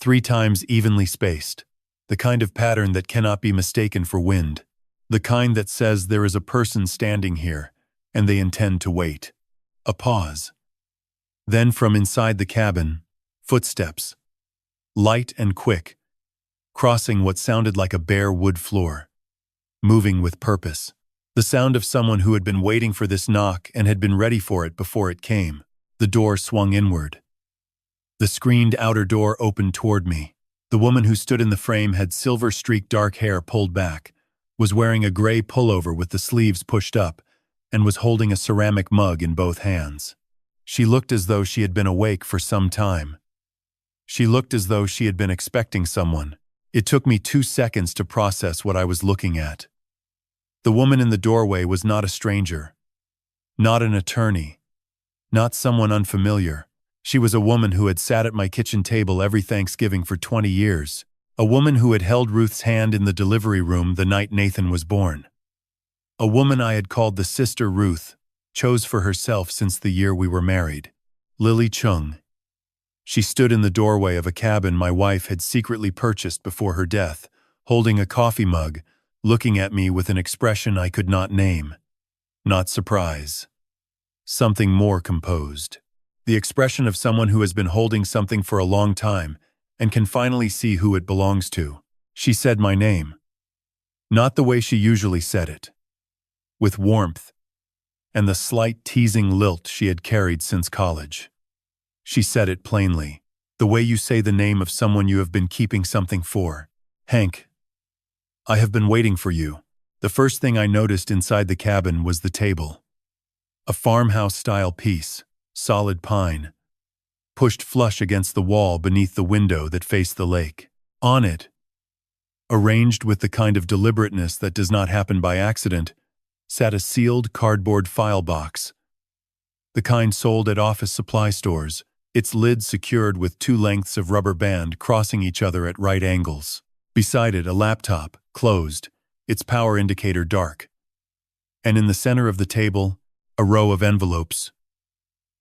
3 times evenly spaced. The kind of pattern that cannot be mistaken for wind. The kind that says there is a person standing here, and they intend to wait. A pause. Then from inside the cabin, footsteps. Light and quick, crossing what sounded like a bare wood floor. Moving with purpose. The sound of someone who had been waiting for this knock and had been ready for it before it came. The door swung inward. The screened outer door opened toward me. The woman who stood in the frame had silver-streaked dark hair pulled back, was wearing a gray pullover with the sleeves pushed up, and was holding a ceramic mug in both hands. She looked as though she had been awake for some time. She looked as though she had been expecting someone. It took me 2 seconds to process what I was looking at. The woman in the doorway was not a stranger. Not an attorney. Not someone unfamiliar. She was a woman who had sat at my kitchen table every Thanksgiving for 20 years. A woman who had held Ruth's hand in the delivery room the night Nathan was born. A woman I had called the sister Ruth, chose for herself since the year we were married. Lily Chung. She stood in the doorway of a cabin my wife had secretly purchased before her death, holding a coffee mug, looking at me with an expression I could not name. Not surprise. Something more composed. The expression of someone who has been holding something for a long time and can finally see who it belongs to. She said my name. Not the way she usually said it. With warmth and the slight teasing lilt she had carried since college. She said it plainly, the way you say the name of someone you have been keeping something for. Hank, I have been waiting for you. The first thing I noticed inside the cabin was the table. A farmhouse-style piece, solid pine, pushed flush against the wall beneath the window that faced the lake. On it, arranged with the kind of deliberateness that does not happen by accident, sat a sealed cardboard file box. The kind sold at office supply stores, its lid secured with 2 lengths of rubber band crossing each other at right angles. Beside it, a laptop, closed, its power indicator dark. And in the center of the table, a row of envelopes.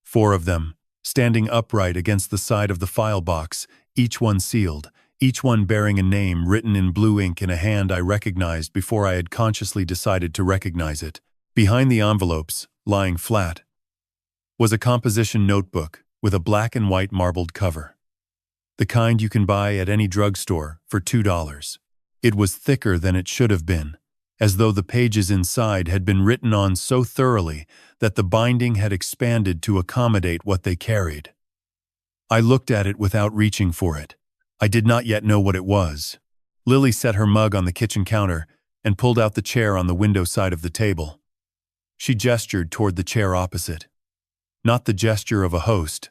4 of them, standing upright against the side of the file box, each one sealed, each one bearing a name written in blue ink in a hand I recognized before I had consciously decided to recognize it. Behind the envelopes, lying flat, was a composition notebook with a black and white marbled cover. The kind you can buy at any drugstore for $2. It was thicker than it should have been, as though the pages inside had been written on so thoroughly that the binding had expanded to accommodate what they carried. I looked at it without reaching for it. I did not yet know what it was. Lily set her mug on the kitchen counter and pulled out the chair on the window side of the table. She gestured toward the chair opposite. Not the gesture of a host.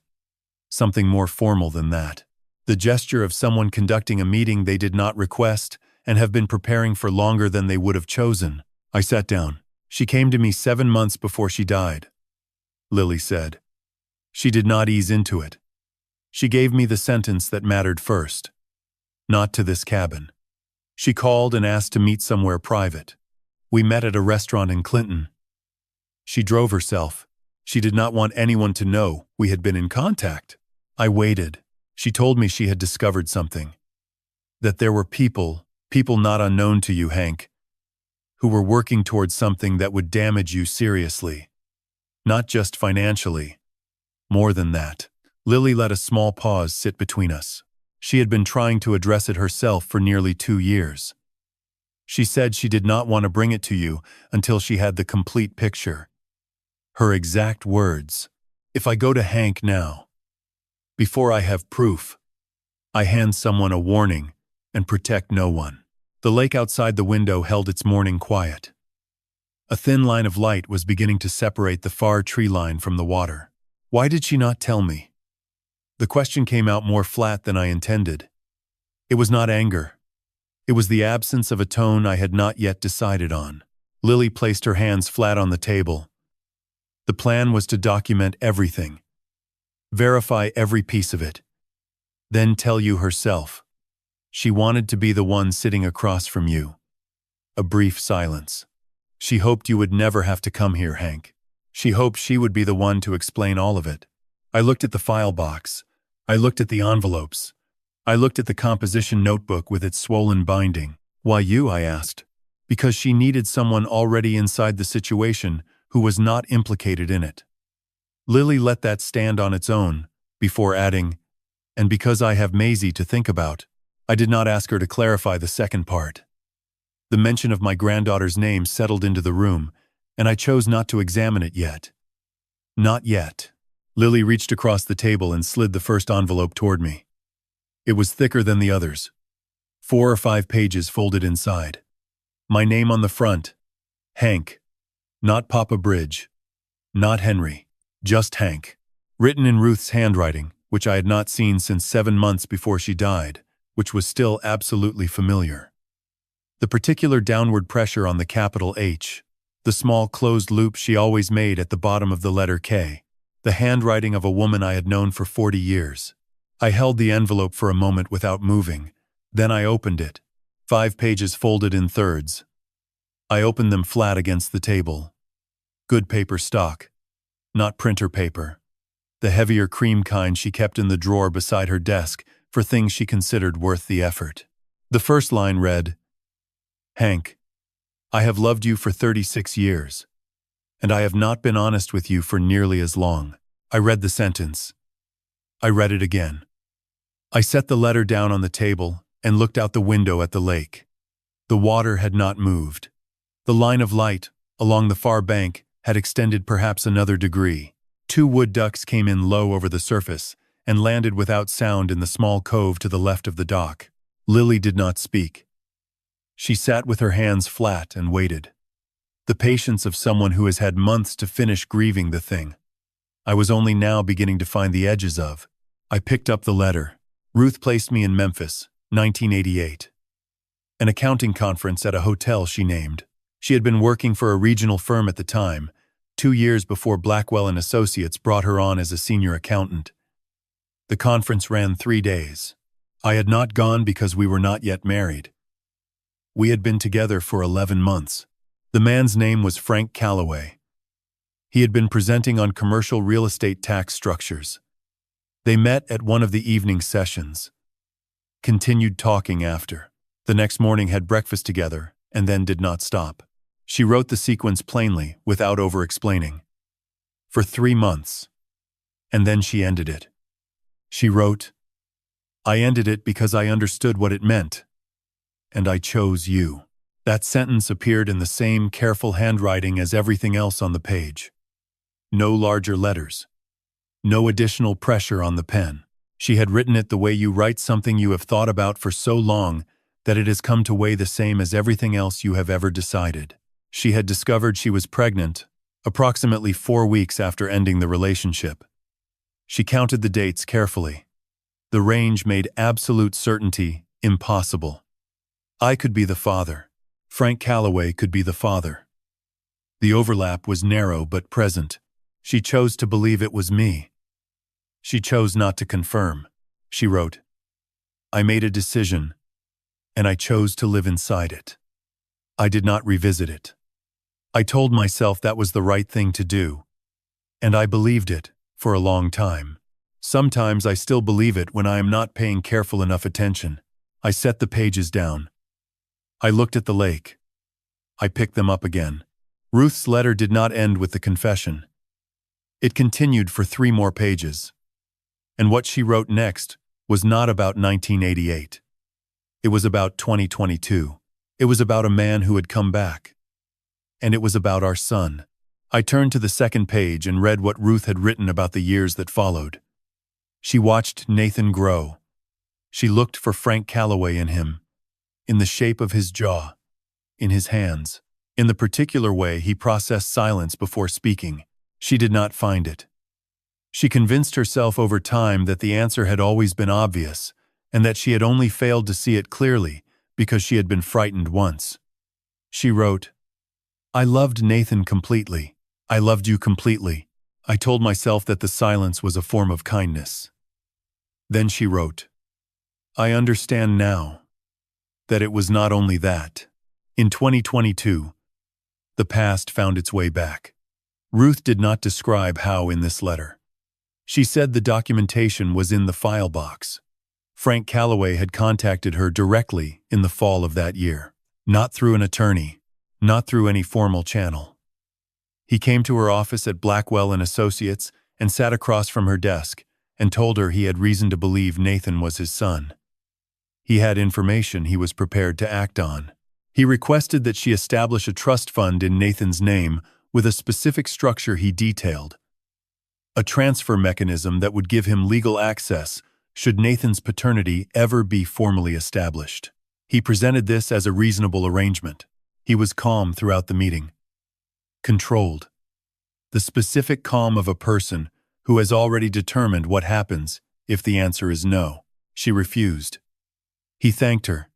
Something more formal than that. The gesture of someone conducting a meeting they did not request and have been preparing for longer than they would have chosen. I sat down. She came to me 7 months before she died, Lily said. She did not ease into it. She gave me the sentence that mattered first. Not to this cabin. She called and asked to meet somewhere private. We met at a restaurant in Clinton. She drove herself. She did not want anyone to know we had been in contact. I waited. She told me she had discovered something. That there were people not unknown to you, Hank, who were working towards something that would damage you seriously. Not just financially. More than that. Lily let a small pause sit between us. She had been trying to address it herself for nearly 2 years. She said she did not want to bring it to you until she had the complete picture. Her exact words, "If I go to Hank now, before I have proof, I hand someone a warning and protect no one." The lake outside the window held its morning quiet. A thin line of light was beginning to separate the far tree line from the water. Why did she not tell me? The question came out more flat than I intended. It was not anger. It was the absence of a tone I had not yet decided on. Lily placed her hands flat on the table. The plan was to document everything, verify every piece of it, then tell you herself. She wanted to be the one sitting across from you. A brief silence. She hoped you would never have to come here, Hank. She hoped she would be the one to explain all of it. I looked at the file box. I looked at the envelopes. I looked at the composition notebook with its swollen binding. Why you? I asked. Because she needed someone already inside the situation who was not implicated in it. Lily let that stand on its own, before adding, and because I have Maisie to think about. I did not ask her to clarify the second part. The mention of my granddaughter's name settled into the room, and I chose not to examine it yet. Not yet. Lily reached across the table and slid the first envelope toward me. It was thicker than the others. 4 or 5 pages folded inside. My name on the front. Hank. Not Papa Bridge. Not Henry. Just Hank. Written in Ruth's handwriting, which I had not seen since 7 months before she died, which was still absolutely familiar. The particular downward pressure on the capital H, the small closed loop she always made at the bottom of the letter K, the handwriting of a woman I had known for 40 years. I held the envelope for a moment without moving. Then I opened it. 5 pages folded in thirds. I opened them flat against the table. Good paper stock, not printer paper. The heavier cream kind she kept in the drawer beside her desk for things she considered worth the effort. The first line read, Hank, I have loved you for 36 years, and I have not been honest with you for nearly as long. I read the sentence. I read it again. I set the letter down on the table and looked out the window at the lake. The water had not moved. The line of light, along the far bank, had extended perhaps another degree. 2 wood ducks came in low over the surface and landed without sound in the small cove to the left of the dock. Lily did not speak. She sat with her hands flat and waited. The patience of someone who has had months to finish grieving the thing I was only now beginning to find the edges of. I picked up the letter. Ruth placed me in Memphis, 1988. An accounting conference at a hotel she named. She had been working for a regional firm at the time, 2 years before Blackwell and Associates brought her on as a senior accountant. The conference ran 3 days. I had not gone because we were not yet married. We had been together for 11 months. The man's name was Frank Calloway. He had been presenting on commercial real estate tax structures. They met at one of the evening sessions. Continued talking after. The next morning had breakfast together, and then did not stop. She wrote the sequence plainly, without over-explaining. For 3 months. And then she ended it. She wrote, I ended it because I understood what it meant. And I chose you. That sentence appeared in the same careful handwriting as everything else on the page. No larger letters. No additional pressure on the pen. She had written it the way you write something you have thought about for so long that it has come to weigh the same as everything else you have ever decided. She had discovered she was pregnant, approximately 4 weeks after ending the relationship. She counted the dates carefully. The range made absolute certainty impossible. I could be the father. Frank Calloway could be the father. The overlap was narrow but present. She chose to believe it was me. She chose not to confirm. She wrote, I made a decision, and I chose to live inside it. I did not revisit it. I told myself that was the right thing to do, and I believed it for a long time. Sometimes I still believe it when I am not paying careful enough attention. I set the pages down. I looked at the lake. I picked them up again. Ruth's letter did not end with the confession. It continued for 3 more pages. And what she wrote next was not about 1988. It was about 2022. It was about a man who had come back. And it was about our son. I turned to the second page and read what Ruth had written about the years that followed. She watched Nathan grow. She looked for Frank Calloway in him. in the shape of his jaw, in his hands, in the particular way he processed silence before speaking. She did not find it. She convinced herself over time that the answer had always been obvious, and that she had only failed to see it clearly because she had been frightened once. She wrote, "I loved Nathan completely. I loved you completely. I told myself that the silence was a form of kindness." Then she wrote, "I understand now that it was not only that." In 2022, the past found its way back. Ruth did not describe how in this letter. She said the documentation was in the file box. Frank Calloway had contacted her directly in the fall of that year. Not through an attorney, not through any formal channel. He came to her office at Blackwell and Associates and sat across from her desk and told her he had reason to believe Nathan was his son. He had information he was prepared to act on. He requested that she establish a trust fund in Nathan's name with a specific structure he detailed. A transfer mechanism that would give him legal access should Nathan's paternity ever be formally established. He presented this as a reasonable arrangement. He was calm throughout the meeting. Controlled. The specific calm of a person who has already determined what happens if the answer is no. She refused. He thanked her.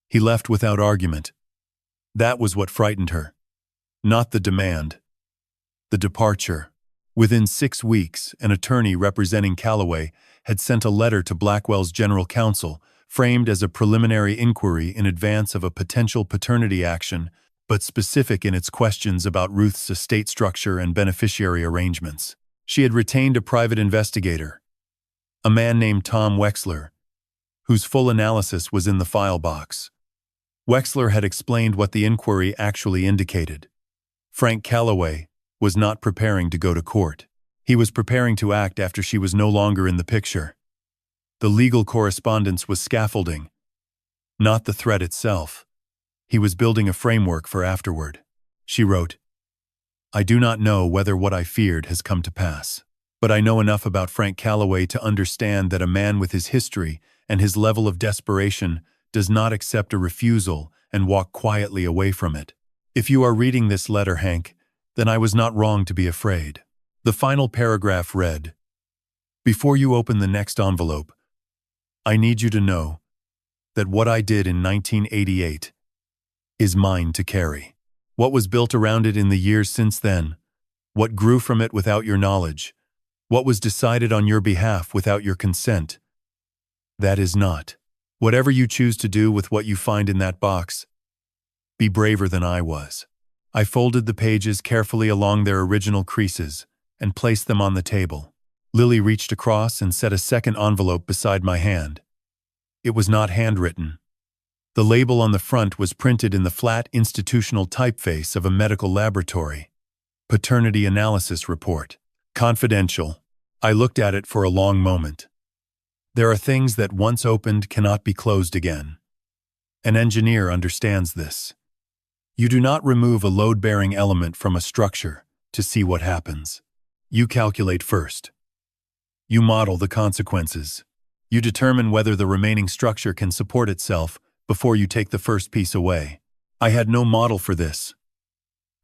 He left without argument. That was what frightened her. Not the demand. The departure. Within 6 weeks, an attorney representing Calloway had sent a letter to Blackwell's general counsel, framed as a preliminary inquiry in advance of a potential paternity action, but specific in its questions about Ruth's estate structure and beneficiary arrangements. She had retained a private investigator, a man named Tom Wexler, whose full analysis was in the file box. Wexler had explained what the inquiry actually indicated. Frank Calloway was not preparing to go to court. He was preparing to act after she was no longer in the picture. The legal correspondence was scaffolding, not the threat itself. He was building a framework for afterward. She wrote, "I do not know whether what I feared has come to pass, but I know enough about Frank Calloway to understand that a man with his history and his level of desperation does not accept a refusal and walk quietly away from it. If you are reading this letter, Hank, then I was not wrong to be afraid." The final paragraph read, "Before you open the next envelope, I need you to know that what I did in 1988 is mine to carry. What was built around it in the years since then, what grew from it without your knowledge, what was decided on your behalf without your consent, that is not. Whatever you choose to do with what you find in that box, be braver than I was." I folded the pages carefully along their original creases and placed them on the table. Lily reached across and set a second envelope beside my hand. It was not handwritten. The label on the front was printed in the flat institutional typeface of a medical laboratory. Paternity Analysis Report. Confidential. I looked at it for a long moment. There are things that once opened cannot be closed again. An engineer understands this. You do not remove a load-bearing element from a structure to see what happens. You calculate first. You model the consequences. You determine whether the remaining structure can support itself before you take the first piece away. I had no model for this.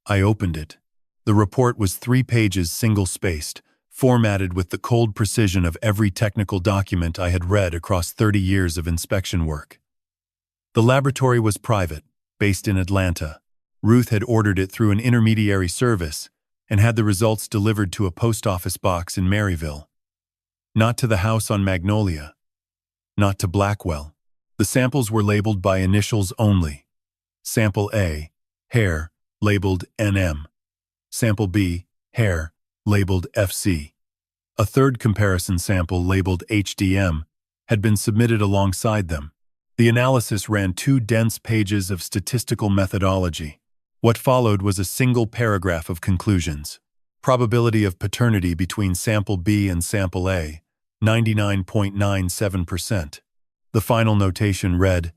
I opened it. The report was 3 pages single-spaced, formatted with the cold precision of every technical document I had read across 30 years of inspection work. The laboratory was private, based in Atlanta. Ruth had ordered it through an intermediary service and had the results delivered to a post office box in Maryville. Not to the house on Magnolia. Not to Blackwell. The samples were labeled by initials only. Sample A, hair, labeled NM. Sample B, hair, labeled FC. A third comparison sample labeled HDM had been submitted alongside them. The analysis ran 2 dense pages of statistical methodology. What followed was a single paragraph of conclusions. Probability of paternity between sample B and sample A, 99.97%. The final notation read,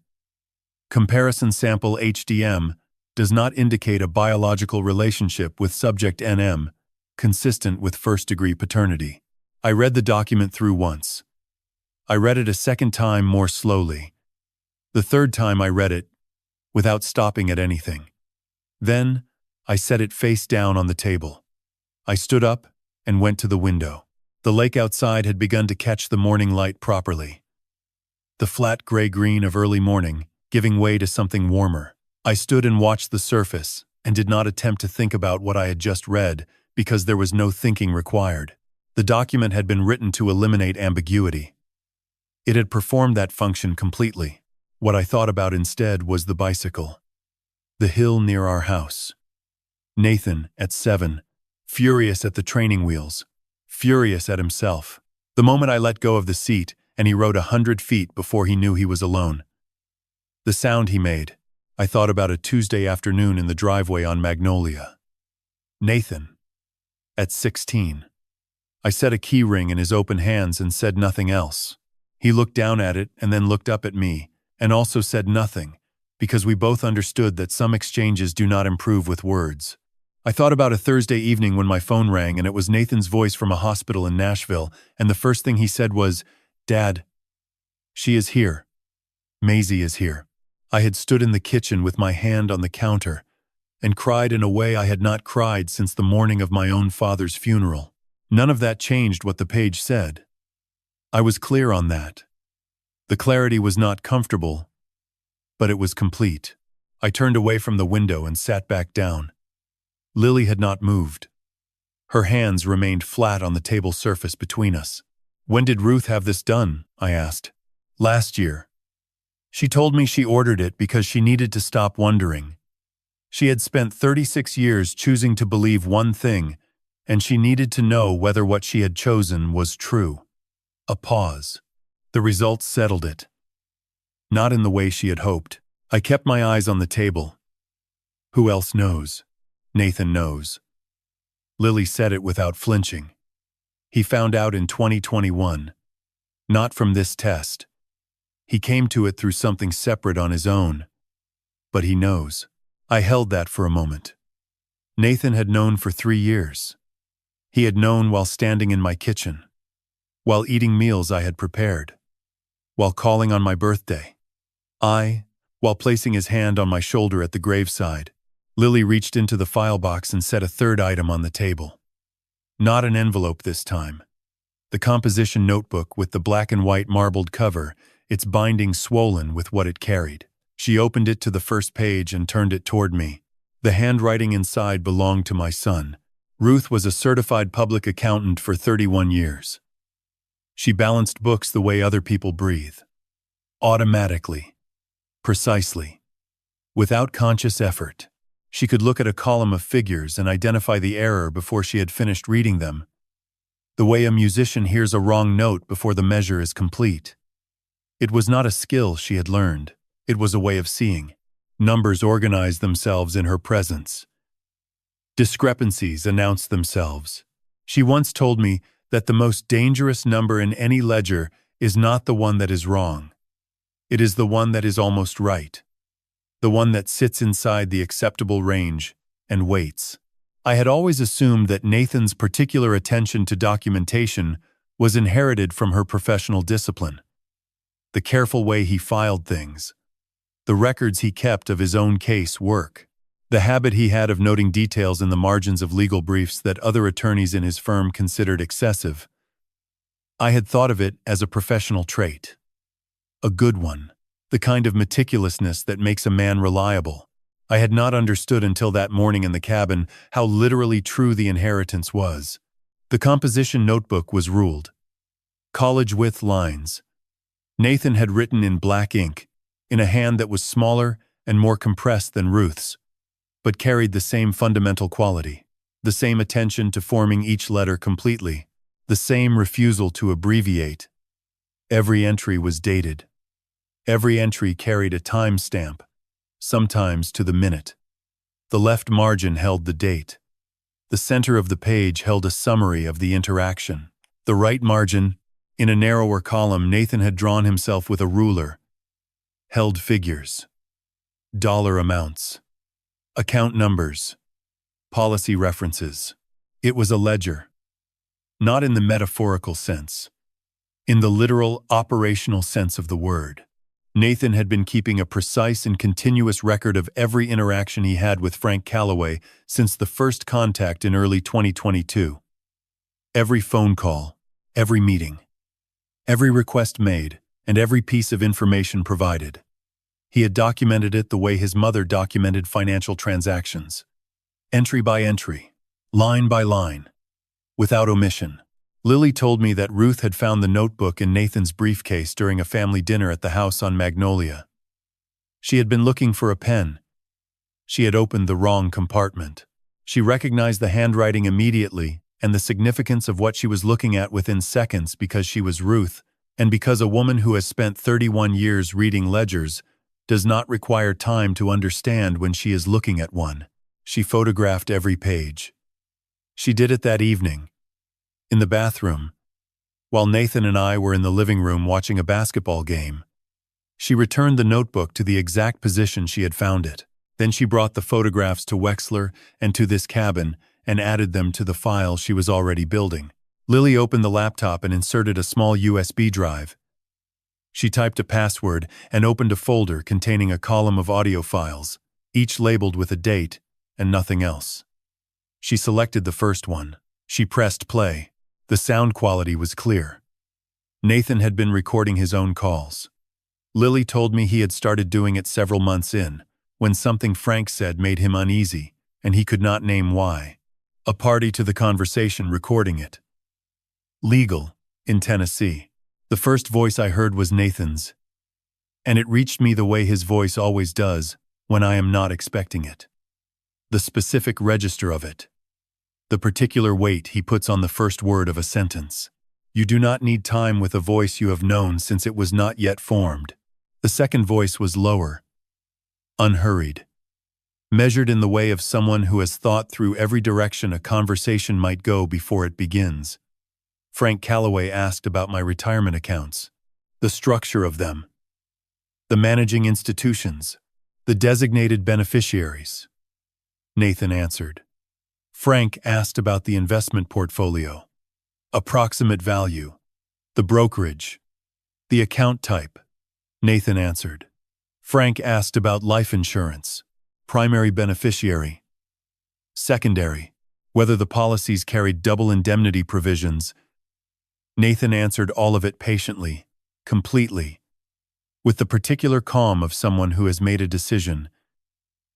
"Comparison sample HDM does not indicate a biological relationship with subject NM, consistent with first-degree paternity." I read the document through once. I read it a second time more slowly. The third time I read it, without stopping at anything. Then, I set it face down on the table. I stood up and went to the window. The lake outside had begun to catch the morning light properly. The flat gray-green of early morning, giving way to something warmer. I stood and watched the surface, and did not attempt to think about what I had just read, because there was no thinking required. The document had been written to eliminate ambiguity. It had performed that function completely. What I thought about instead was the bicycle. The hill near our house. Nathan, at 7, furious at the training wheels, furious at himself. The moment I let go of the seat, and he rode 100 feet before he knew he was alone. The sound he made, I thought about a Tuesday afternoon in the driveway on Magnolia. Nathan, at 16. I set a key ring in his open hands and said nothing else. He looked down at it and then looked up at me, and also said nothing, because we both understood that some exchanges do not improve with words. I thought about a Thursday evening when my phone rang and it was Nathan's voice from a hospital in Nashville, and the first thing he said was, "Dad, she is here. Maisie is here." I had stood in the kitchen with my hand on the counter and cried in a way I had not cried since the morning of my own father's funeral. None of that changed what the page said. I was clear on that. The clarity was not comfortable, but it was complete. I turned away from the window and sat back down. Lily had not moved. Her hands remained flat on the table surface between us. "When did Ruth have this done?" I asked. "Last year. She told me she ordered it because she needed to stop wondering. She had spent 36 years choosing to believe one thing, and she needed to know whether what she had chosen was true." A pause. The results settled it. Not in the way she had hoped. I kept my eyes on the table. "Who else knows?" "Nathan knows." Lily said it without flinching. "He found out in 2021. Not from this test. He came to it through something separate on his own. But he knows." I held that for a moment. Nathan had known for 3 years. He had known while standing in my kitchen, while eating meals I had prepared, while calling on my birthday. While placing his hand on my shoulder at the graveside. Lily reached into the file box and set a third item on the table. Not an envelope this time. The composition notebook with the black and white marbled cover, its binding swollen with what it carried. She opened it to the first page and turned it toward me. The handwriting inside belonged to my son. Ruth was a certified public accountant for 31 years. She balanced books the way other people breathe. Automatically. Precisely. Without conscious effort. She could look at a column of figures and identify the error before she had finished reading them. The way a musician hears a wrong note before the measure is complete. It was not a skill she had learned. It was a way of seeing. Numbers organized themselves in her presence. Discrepancies announced themselves. She once told me that the most dangerous number in any ledger is not the one that is wrong. It is the one that is almost right. The one that sits inside the acceptable range and waits. I had always assumed that Nathan's particular attention to documentation was inherited from her professional discipline. The careful way he filed things. The records he kept of his own case work. The habit he had of noting details in the margins of legal briefs that other attorneys in his firm considered excessive. I had thought of it as a professional trait. A good one. The kind of meticulousness that makes a man reliable. I had not understood until that morning in the cabin how literally true the inheritance was. The composition notebook was ruled. College-width lines. Nathan had written in black ink, in a hand that was smaller and more compressed than Ruth's, but carried the same fundamental quality, the same attention to forming each letter completely, the same refusal to abbreviate. Every entry was dated. Every entry carried a time stamp, sometimes to the minute. The left margin held the date. The center of the page held a summary of the interaction. The right margin, in a narrower column, Nathan had drawn himself with a ruler, held figures, dollar amounts, account numbers, policy references. It was a ledger. Not in the metaphorical sense, in the literal, operational sense of the word. Nathan had been keeping a precise and continuous record of every interaction he had with Frank Calloway since the first contact in early 2022. Every phone call, every meeting, every request made, and every piece of information provided. He had documented it the way his mother documented financial transactions. Entry by entry, line by line, without omission. Lily told me that Ruth had found the notebook in Nathan's briefcase during a family dinner at the house on Magnolia. She had been looking for a pen. She had opened the wrong compartment. She recognized the handwriting immediately and the significance of what she was looking at within seconds because she was Ruth, and because a woman who has spent 31 years reading ledgers does not require time to understand when she is looking at one. She photographed every page. She did it that evening, in the bathroom, while Nathan and I were in the living room watching a basketball game. She returned the notebook to the exact position she had found it. Then she brought the photographs to Wexler and to this cabin and added them to the file she was already building. Lily opened the laptop and inserted a small USB drive. She typed a password and opened a folder containing a column of audio files, each labeled with a date and nothing else. She selected the first one. She pressed play. The sound quality was clear. Nathan had been recording his own calls. Lily told me he had started doing it several months in, when something Frank said made him uneasy, and he could not name why. A party to the conversation recording it. Legal, in Tennessee. The first voice I heard was Nathan's, and it reached me the way his voice always does when I am not expecting it. The specific register of it. The particular weight he puts on the first word of a sentence. You do not need time with a voice you have known since it was not yet formed. The second voice was lower, unhurried, measured in the way of someone who has thought through every direction a conversation might go before it begins. Frank Calloway asked about my retirement accounts, the structure of them, the managing institutions, the designated beneficiaries. Nathan answered. Frank asked about the investment portfolio, approximate value, the brokerage, the account type. Nathan answered. Frank asked about life insurance, primary beneficiary, secondary, whether the policies carried double indemnity provisions. Nathan answered all of it patiently, completely, with the particular calm of someone who has made a decision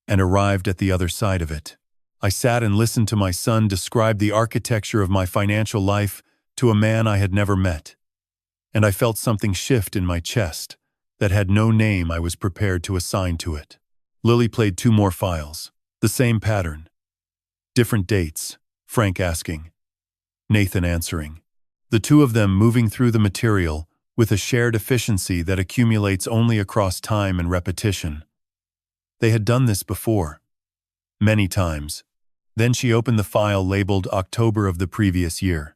and arrived at the other side of it. I sat and listened to my son describe the architecture of my financial life to a man I had never met, and I felt something shift in my chest that had no name I was prepared to assign to it. Lily played 2 more files, the same pattern. Different dates, Frank asking, Nathan answering. The 2 of them moving through the material with a shared efficiency that accumulates only across time and repetition. They had done this before, many times. Then she opened the file labeled October of the previous year.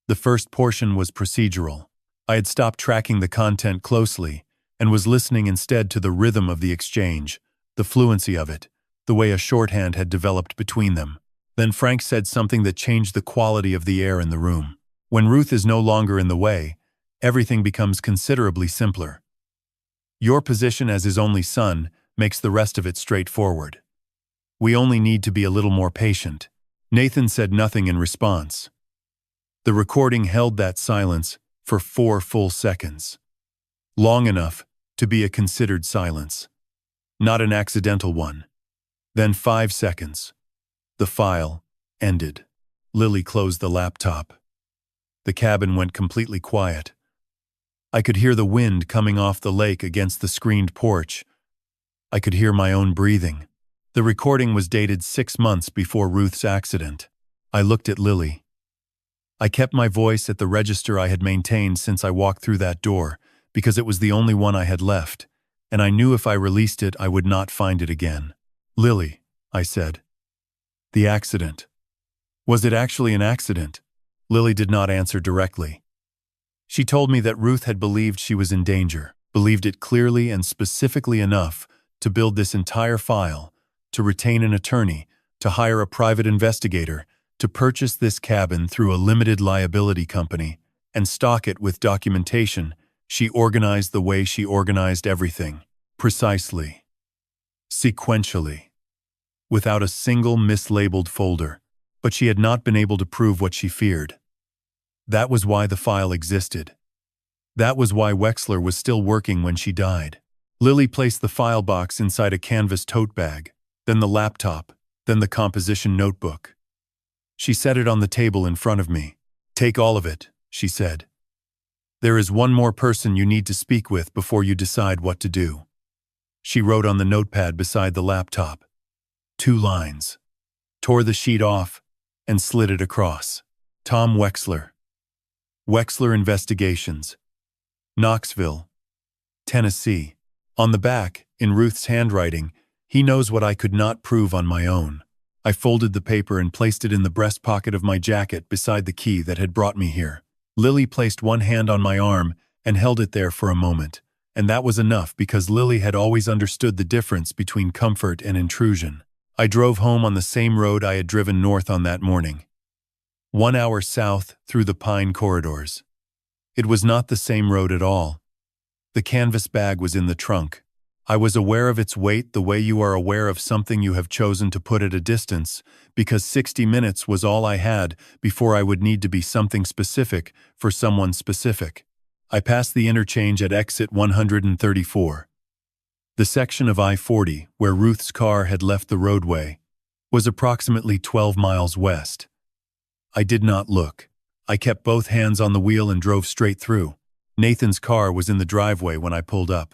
The first portion was procedural. I had stopped tracking the content closely and was listening instead to the rhythm of the exchange, the fluency of it, the way a shorthand had developed between them. Then Frank said something that changed the quality of the air in the room. When Ruth is no longer in the way, everything becomes considerably simpler. Your position as his only son makes the rest of it straightforward. We only need to be a little more patient. Nathan said nothing in response. The recording held that silence for 4 full seconds. Long enough to be a considered silence, not an accidental one. Then 5 seconds. The file ended. Lily closed the laptop. The cabin went completely quiet. I could hear the wind coming off the lake against the screened porch. I could hear my own breathing. The recording was dated 6 months before Ruth's accident. I looked at Lily. I kept my voice at the register I had maintained since I walked through that door, because it was the only one I had left, and I knew if I released it I would not find it again. Lily, I said. The accident. Was it actually an accident? Lily did not answer directly. She told me that Ruth had believed she was in danger, believed it clearly and specifically enough to build this entire file, to retain an attorney, to hire a private investigator, to purchase this cabin through a limited liability company, and stock it with documentation She organized the way she organized everything, precisely, sequentially, without a single mislabeled folder, but she had not been able to prove what she feared. That was why the file existed. That was why Wexler was still working when she died. Lily placed the file box inside a canvas tote bag, then the laptop, then the composition notebook. She set it on the table in front of me. "Take all of it," she said. "There is one more person you need to speak with before you decide what to do." She wrote on the notepad beside the laptop. 2 lines. Tore the sheet off and slid it across. Tom Wexler. Wexler Investigations. Knoxville, Tennessee. On the back, in Ruth's handwriting, "He knows what I could not prove on my own." I folded the paper and placed it in the breast pocket of my jacket beside the key that had brought me here. Lily placed one hand on my arm and held it there for a moment, and that was enough because Lily had always understood the difference between comfort and intrusion. I drove home on the same road I had driven north on that morning. 1 hour south through the pine corridors. It was not the same road at all. The canvas bag was in the trunk. I was aware of its weight the way you are aware of something you have chosen to put at a distance, because 60 minutes was all I had before I would need to be something specific for someone specific. I passed the interchange at exit 134. The section of I-40 where Ruth's car had left the roadway was approximately 12 miles west. I did not look. I kept both hands on the wheel and drove straight through. Nathan's car was in the driveway when I pulled up.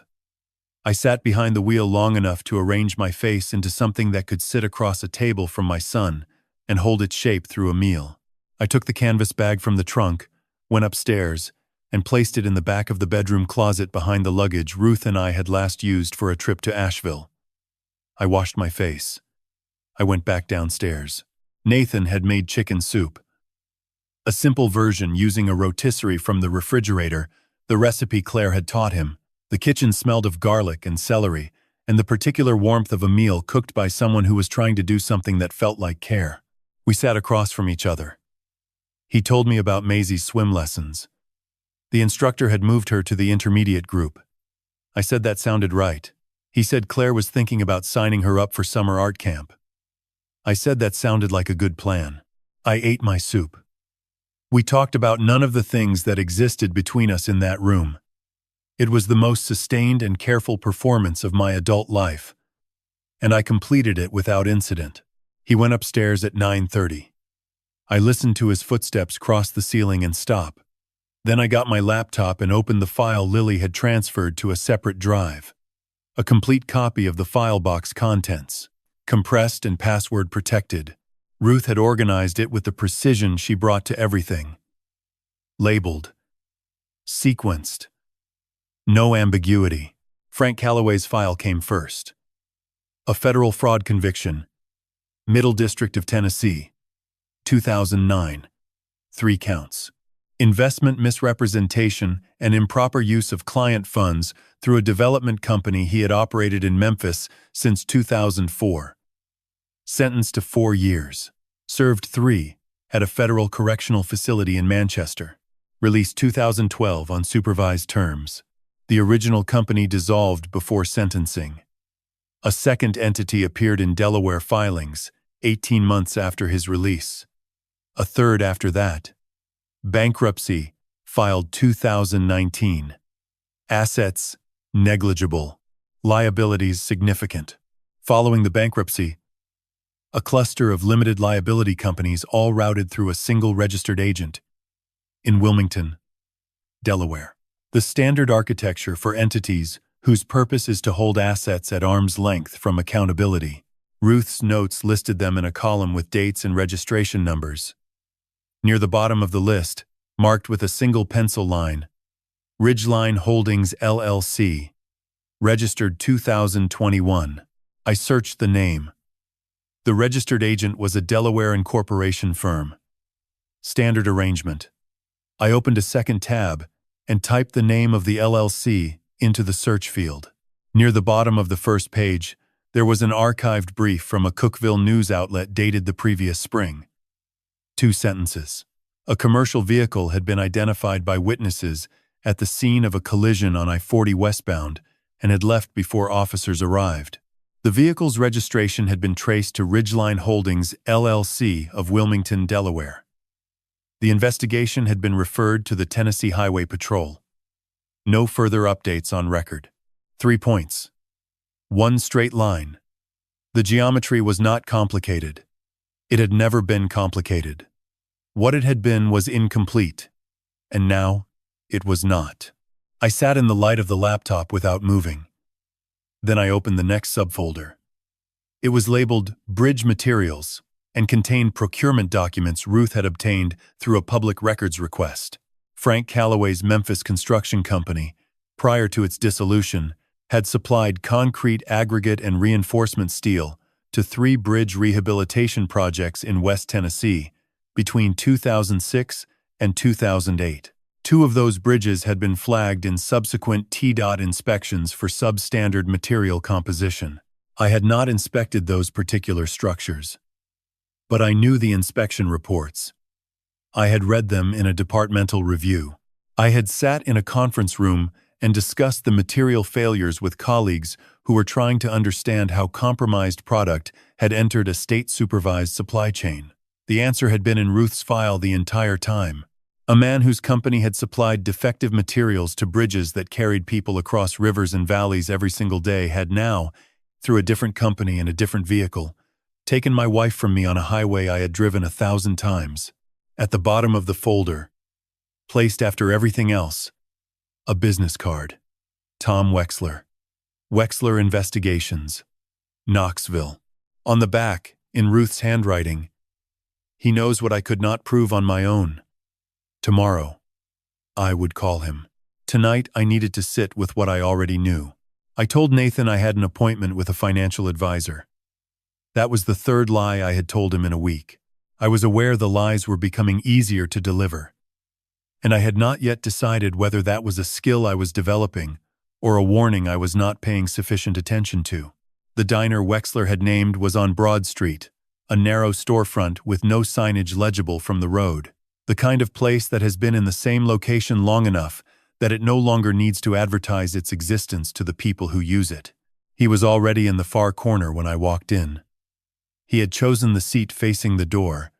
I sat behind the wheel long enough to arrange my face into something that could sit across a table from my son and hold its shape through a meal. I took the canvas bag from the trunk, went upstairs, and placed it in the back of the bedroom closet behind the luggage Ruth and I had last used for a trip to Asheville. I washed my face. I went back downstairs. Nathan had made chicken soup. A simple version using a rotisserie from the refrigerator, the recipe Claire had taught him. The kitchen smelled of garlic and celery, and the particular warmth of a meal cooked by someone who was trying to do something that felt like care. We sat across from each other. He told me about Maisie's swim lessons. The instructor had moved her to the intermediate group. I said that sounded right. He said Claire was thinking about signing her up for summer art camp. I said that sounded like a good plan. I ate my soup. We talked about none of the things that existed between us in that room. It was the most sustained and careful performance of my adult life, and I completed it without incident. He went upstairs at 9:30. I listened to his footsteps cross the ceiling and stop. Then I got my laptop and opened the file Lily had transferred to a separate drive. A complete copy of the file box contents, compressed and password protected. Ruth had organized it with the precision she brought to everything. Labeled. Sequenced. No ambiguity. Frank Calloway's file came first. A federal fraud conviction. Middle District of Tennessee. 2009. 3 counts. Investment misrepresentation and improper use of client funds through a development company he had operated in Memphis since 2004. Sentenced to 4 years. Served 3 at a federal correctional facility in Manchester. Released 2012 on supervised terms. The original company dissolved before sentencing. A second entity appeared in Delaware filings 18 months after his release. A third after that. Bankruptcy filed 2019. Assets negligible. Liabilities significant. Following the bankruptcy, a cluster of limited liability companies all routed through a single registered agent in Wilmington, Delaware. The standard architecture for entities whose purpose is to hold assets at arm's length from accountability. Ruth's notes listed them in a column with dates and registration numbers. Near the bottom of the list, marked with a single pencil line, Ridgeline Holdings LLC, registered 2021. I searched the name. The registered agent was a Delaware incorporation firm. Standard arrangement. I opened a second tab and typed the name of the LLC into the search field. Near the bottom of the first page, there was an archived brief from a Cookeville news outlet dated the previous spring. 2 sentences. A commercial vehicle had been identified by witnesses at the scene of a collision on I-40 westbound and had left before officers arrived. The vehicle's registration had been traced to Ridgeline Holdings, LLC of Wilmington, Delaware. The investigation had been referred to the Tennessee Highway Patrol. No further updates on record. 3 points. 1 straight line. The geometry was not complicated. It had never been complicated. What it had been was incomplete. And now, it was not. I sat in the light of the laptop without moving. Then I opened the next subfolder. It was labeled Bridge Materials and contained procurement documents Ruth had obtained through a public records request. Frank Calloway's Memphis Construction Company, prior to its dissolution, had supplied concrete, aggregate, and reinforcement steel to 3 bridge rehabilitation projects in West Tennessee between 2006 and 2008. 2 of those bridges had been flagged in subsequent TDOT inspections for substandard material composition. I had not inspected those particular structures, but I knew the inspection reports. I had read them in a departmental review. I had sat in a conference room and discussed the material failures with colleagues who were trying to understand how compromised product had entered a state-supervised supply chain. The answer had been in Ruth's file the entire time. A man whose company had supplied defective materials to bridges that carried people across rivers and valleys every single day had now, through a different company and a different vehicle, taken my wife from me on a highway I had driven 1,000 times. At the bottom of the folder, placed after everything else, a business card. Tom Wexler. Wexler Investigations. Knoxville. On the back, in Ruth's handwriting, he knows what I could not prove on my own. Tomorrow, I would call him. Tonight, I needed to sit with what I already knew. I told Nathan I had an appointment with a financial advisor. That was the 3rd lie I had told him in a week. I was aware the lies were becoming easier to deliver, and I had not yet decided whether that was a skill I was developing or a warning I was not paying sufficient attention to. The diner Wexler had named was on Broad Street, a narrow storefront with no signage legible from the road. The kind of place that has been in the same location long enough that it no longer needs to advertise its existence to the people who use it. He was already in the far corner when I walked in. He had chosen the seat facing the door,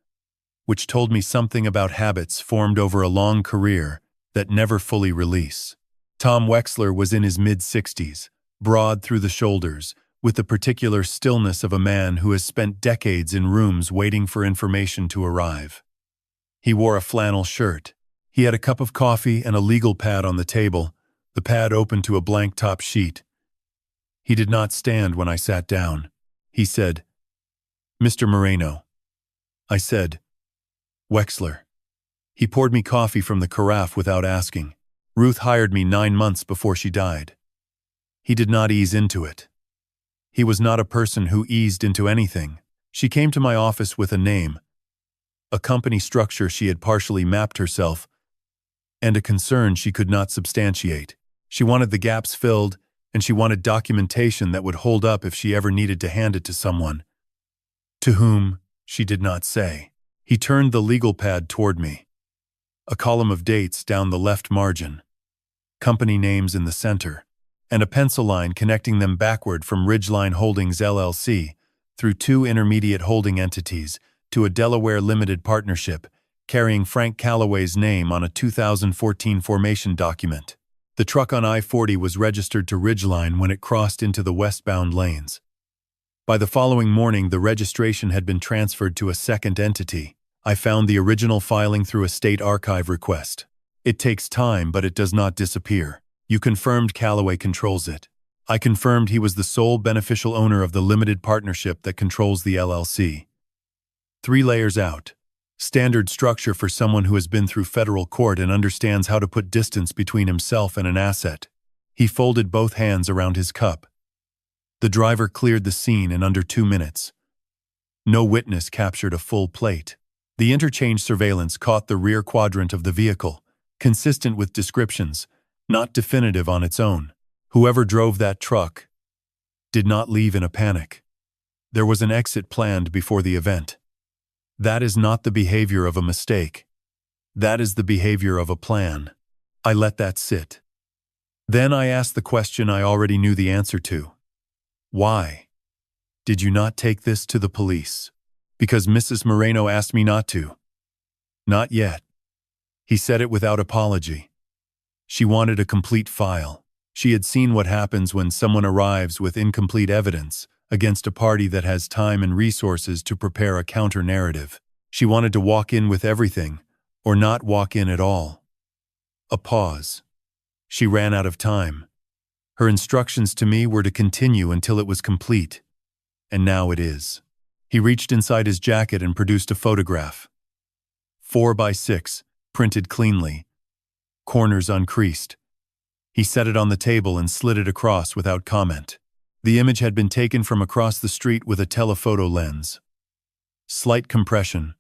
which told me something about habits formed over a long career that never fully release. Tom Wexler was in his mid-60s, broad through the shoulders, with the particular stillness of a man who has spent decades in rooms waiting for information to arrive. He wore a flannel shirt. He had a cup of coffee and a legal pad on the table, the pad open to a blank top sheet. He did not stand when I sat down. He said, "Mr. Moreno." I said, "Wexler." He poured me coffee from the carafe without asking. Ruth hired me 9 months before she died. He did not ease into it. He was not a person who eased into anything. She came to my office with a name, a company structure she had partially mapped herself, and a concern she could not substantiate. She wanted the gaps filled, and she wanted documentation that would hold up if she ever needed to hand it to someone. To whom, she did not say. He turned the legal pad toward me. A column of dates down the left margin, company names in the center, and a pencil line connecting them backward from Ridgeline Holdings LLC through 2 intermediate holding entities to a Delaware limited partnership carrying Frank Calloway's name on a 2014 formation document. The truck on I-40 was registered to Ridgeline when it crossed into the westbound lanes. By the following morning, the registration had been transferred to a second entity. I found the original filing through a state archive request. It takes time, but it does not disappear. You confirmed Calloway controls it. I confirmed he was the sole beneficial owner of the limited partnership that controls the LLC. 3 layers out. Standard structure for someone who has been through federal court and understands how to put distance between himself and an asset. He folded both hands around his cup. The driver cleared the scene in under 2 minutes. No witness captured a full plate. The interchange surveillance caught the rear quadrant of the vehicle, consistent with descriptions, not definitive on its own. Whoever drove that truck did not leave in a panic. There was an exit planned before the event. That is not the behavior of a mistake. That is the behavior of a plan. I let that sit. Then I asked the question I already knew the answer to. Why did you not take this to the police? Because Mrs. Moreno asked me not to. Not yet. He said it without apology. She wanted a complete file. She had seen what happens when someone arrives with incomplete evidence against a party that has time and resources to prepare a counter-narrative. She wanted to walk in with everything, or not walk in at all. A pause. She ran out of time. Her instructions to me were to continue until it was complete. And now it is. He reached inside his jacket and produced a photograph. 4x6, printed cleanly. Corners uncreased. He set it on the table and slid it across without comment. The image had been taken from across the street with a telephoto lens. Slight compression.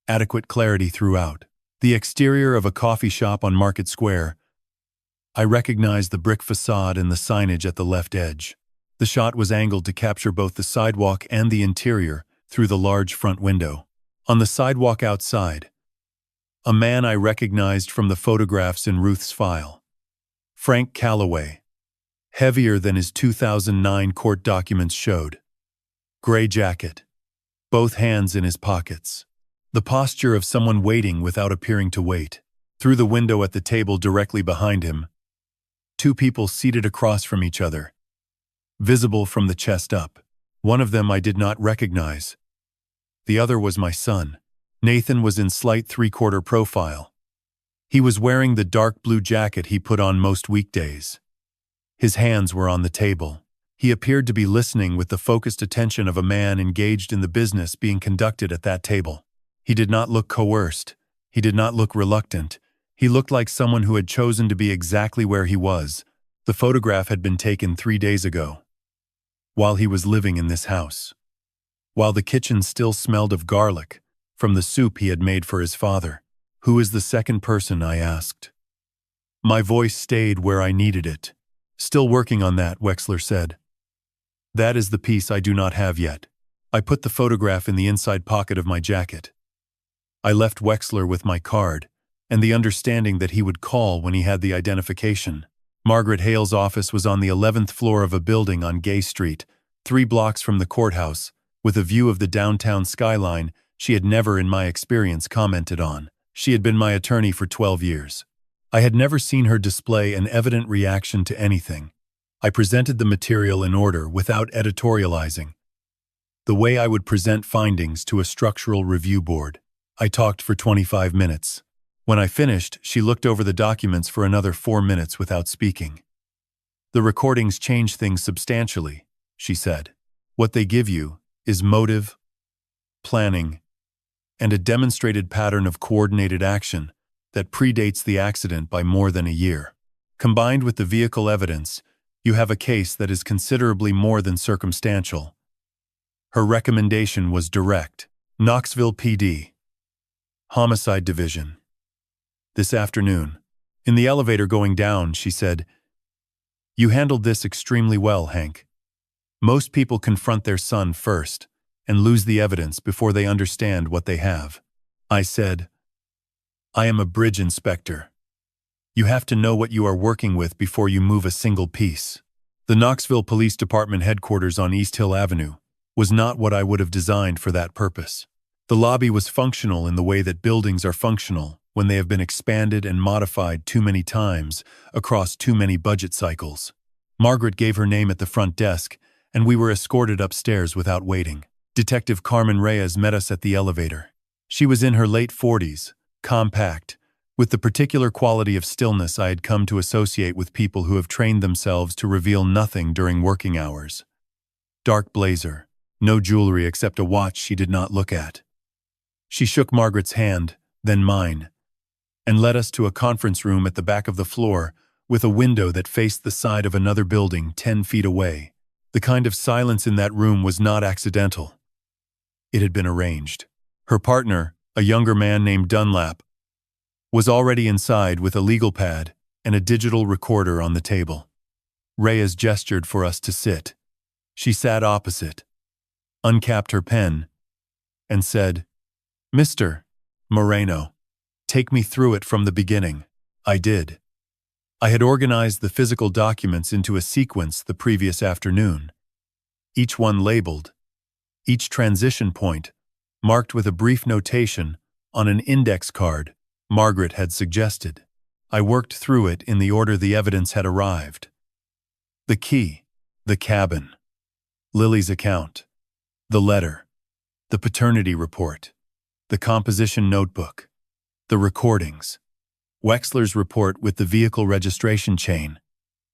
Adequate clarity throughout. The exterior of a coffee shop on Market Square. I recognized the brick facade and the signage at the left edge. The shot was angled to capture both the sidewalk and the interior through the large front window. On the sidewalk outside, a man I recognized from the photographs in Ruth's file. Frank Calloway. Heavier than his 2009 court documents showed. Gray jacket. Both hands in his pockets. The posture of someone waiting without appearing to wait. Through the window at the table directly behind him, two people seated across from each other. Visible from the chest up. One of them I did not recognize. The other was my son. Nathan was in slight three-quarter profile. He was wearing the dark blue jacket he put on most weekdays. His hands were on the table. He appeared to be listening with the focused attention of a man engaged in the business being conducted at that table. He did not look coerced. He did not look reluctant. He looked like someone who had chosen to be exactly where he was. The photograph had been taken 3 days ago, while he was living in this house. While the kitchen still smelled of garlic, from the soup he had made for his father. Who is the second person? I asked. My voice stayed where I needed it. Still working on that, Wexler said. That is the piece I do not have yet. I put the photograph in the inside pocket of my jacket. I left Wexler with my card, and the understanding that he would call when he had the identification. Margaret Hale's office was on the 11th floor of a building on Gay Street, 3 blocks from the courthouse, with a view of the downtown skyline she had never in my experience commented on. She had been my attorney for 12 years. I had never seen her display an evident reaction to anything. I presented the material in order without editorializing, the way I would present findings to a structural review board. I talked for 25 minutes. When I finished, she looked over the documents for another 4 minutes without speaking. The recordings change things substantially, she said. What they give you is motive, planning, and a demonstrated pattern of coordinated action that predates the accident by more than a year. Combined with the vehicle evidence, you have a case that is considerably more than circumstantial. Her recommendation was direct. Knoxville PD. Homicide Division. This afternoon, in the elevator going down, she said, "You handled this extremely well, Hank. Most people confront their son first and lose the evidence before they understand what they have." I said, "I am a bridge inspector. You have to know what you are working with before you move a single piece." The Knoxville Police Department headquarters on East Hill Avenue was not what I would have designed for that purpose. The lobby was functional in the way that buildings are functional when they have been expanded and modified too many times across too many budget cycles. Margaret gave her name at the front desk, and we were escorted upstairs without waiting. Detective Carmen Reyes met us at the elevator. She was in her late 40s, compact, with the particular quality of stillness I had come to associate with people who have trained themselves to reveal nothing during working hours. Dark blazer, no jewelry except a watch she did not look at. She shook Margaret's hand, then mine, and led us to a conference room at the back of the floor with a window that faced the side of another building 10 feet away. The kind of silence in that room was not accidental. It had been arranged. Her partner, a younger man named Dunlap, was already inside with a legal pad and a digital recorder on the table. Reyes gestured for us to sit. She sat opposite, uncapped her pen, and said, "Mr. Moreno, take me through it from the beginning." I did. I had organized the physical documents into a sequence the previous afternoon, each one labeled, each transition point marked with a brief notation on an index card Margaret had suggested. I worked through it in the order the evidence had arrived. The key, the cabin, Lily's account, the letter, the paternity report, the composition notebook, the recordings, Wexler's report with the vehicle registration chain,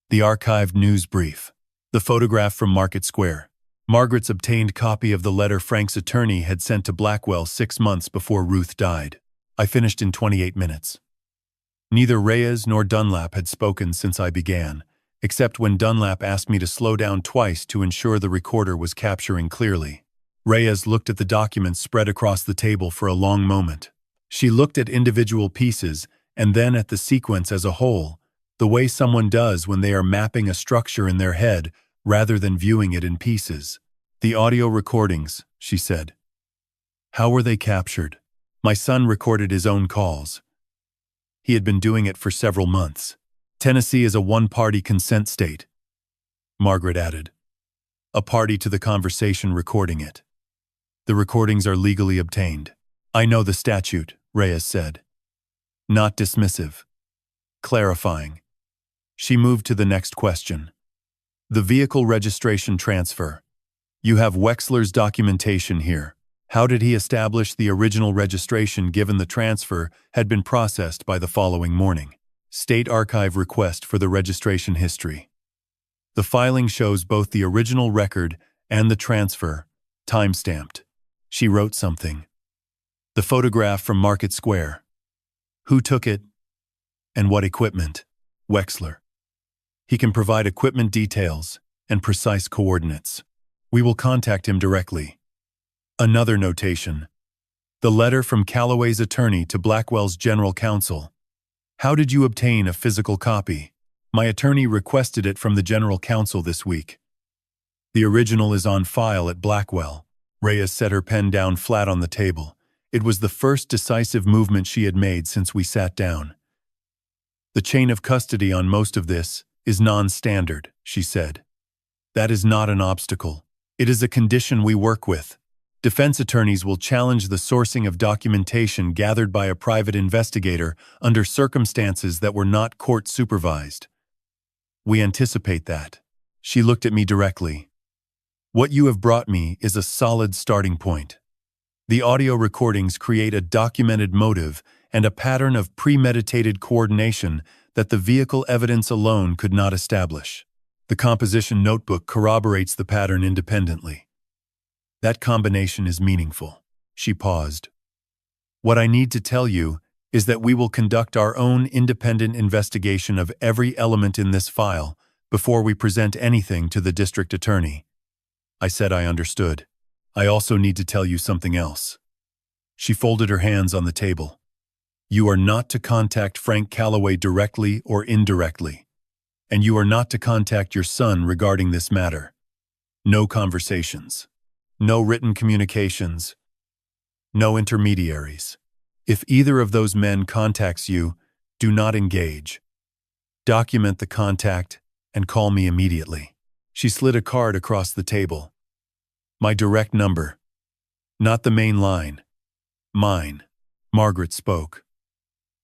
the archived news brief, the photograph from Market Square, Margaret's obtained copy of the letter Frank's attorney had sent to Blackwell 6 months before Ruth died. I finished in 28 minutes. Neither Reyes nor Dunlap had spoken since I began, except when Dunlap asked me to slow down twice to ensure the recorder was capturing clearly. Reyes looked at the documents spread across the table for a long moment. She looked at individual pieces and then at the sequence as a whole, the way someone does when they are mapping a structure in their head rather than viewing it in pieces. The audio recordings, she said. How were they captured? My son recorded his own calls. He had been doing it for several months. Tennessee is a one-party consent state, Margaret added. A party to the conversation recording it. The recordings are legally obtained. I know the statute, Reyes said. Not dismissive. Clarifying. She moved to the next question. The vehicle registration transfer. You have Wexler's documentation here. How did he establish the original registration given the transfer had been processed by the following morning? State Archive request for the registration history. The filing shows both the original record and the transfer, time-stamped. She wrote something. The photograph from Market Square. Who took it? And what equipment? Wexler. He can provide equipment details and precise coordinates. We will contact him directly. Another notation. The letter from Calloway's attorney to Blackwell's general counsel. How did you obtain a physical copy? My attorney requested it from the general counsel this week. The original is on file at Blackwell. Reyes set her pen down flat on the table. It was the first decisive movement she had made since we sat down. The chain of custody on most of this is non-standard, she said. That is not an obstacle. It is a condition we work with. Defense attorneys will challenge the sourcing of documentation gathered by a private investigator under circumstances that were not court-supervised. We anticipate that. She looked at me directly. What you have brought me is a solid starting point. The audio recordings create a documented motive and a pattern of premeditated coordination that the vehicle evidence alone could not establish. The composition notebook corroborates the pattern independently. That combination is meaningful. She paused. What I need to tell you is that we will conduct our own independent investigation of every element in this file before we present anything to the district attorney. I said I understood. I also need to tell you something else. She folded her hands on the table. You are not to contact Frank Calloway directly or indirectly, and you are not to contact your son regarding this matter. No conversations. No written communications. No intermediaries. If either of those men contacts you, do not engage. Document the contact and call me immediately. She slid a card across the table. My direct number. Not the main line. Mine. Margaret spoke.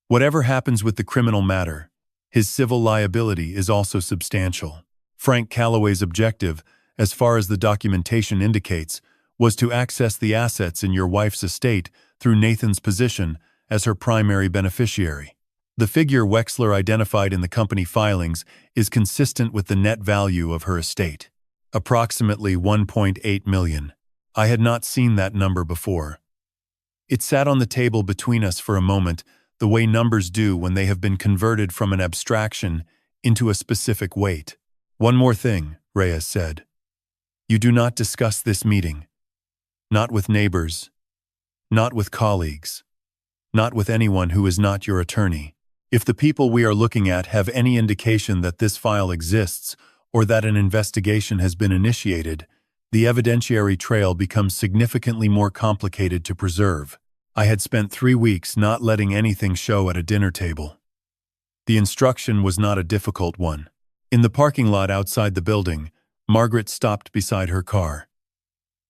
Whatever happens with the criminal matter, his civil liability is also substantial. Frank Calloway's objective, as far as the documentation indicates, was to access the assets in your wife's estate through Nathan's position as her primary beneficiary. The figure Wexler identified in the company filings is consistent with the net value of her estate. Approximately $1.8 million. I had not seen that number before. It sat on the table between us for a moment, the way numbers do when they have been converted from an abstraction into a specific weight. One more thing, Reyes said. You do not discuss this meeting. Not with neighbors. Not with colleagues. Not with anyone who is not your attorney. If the people we are looking at have any indication that this file exists or that an investigation has been initiated, the evidentiary trail becomes significantly more complicated to preserve. I had spent 3 weeks not letting anything show at a dinner table. The instruction was not a difficult one. In the parking lot outside the building, Margaret stopped beside her car.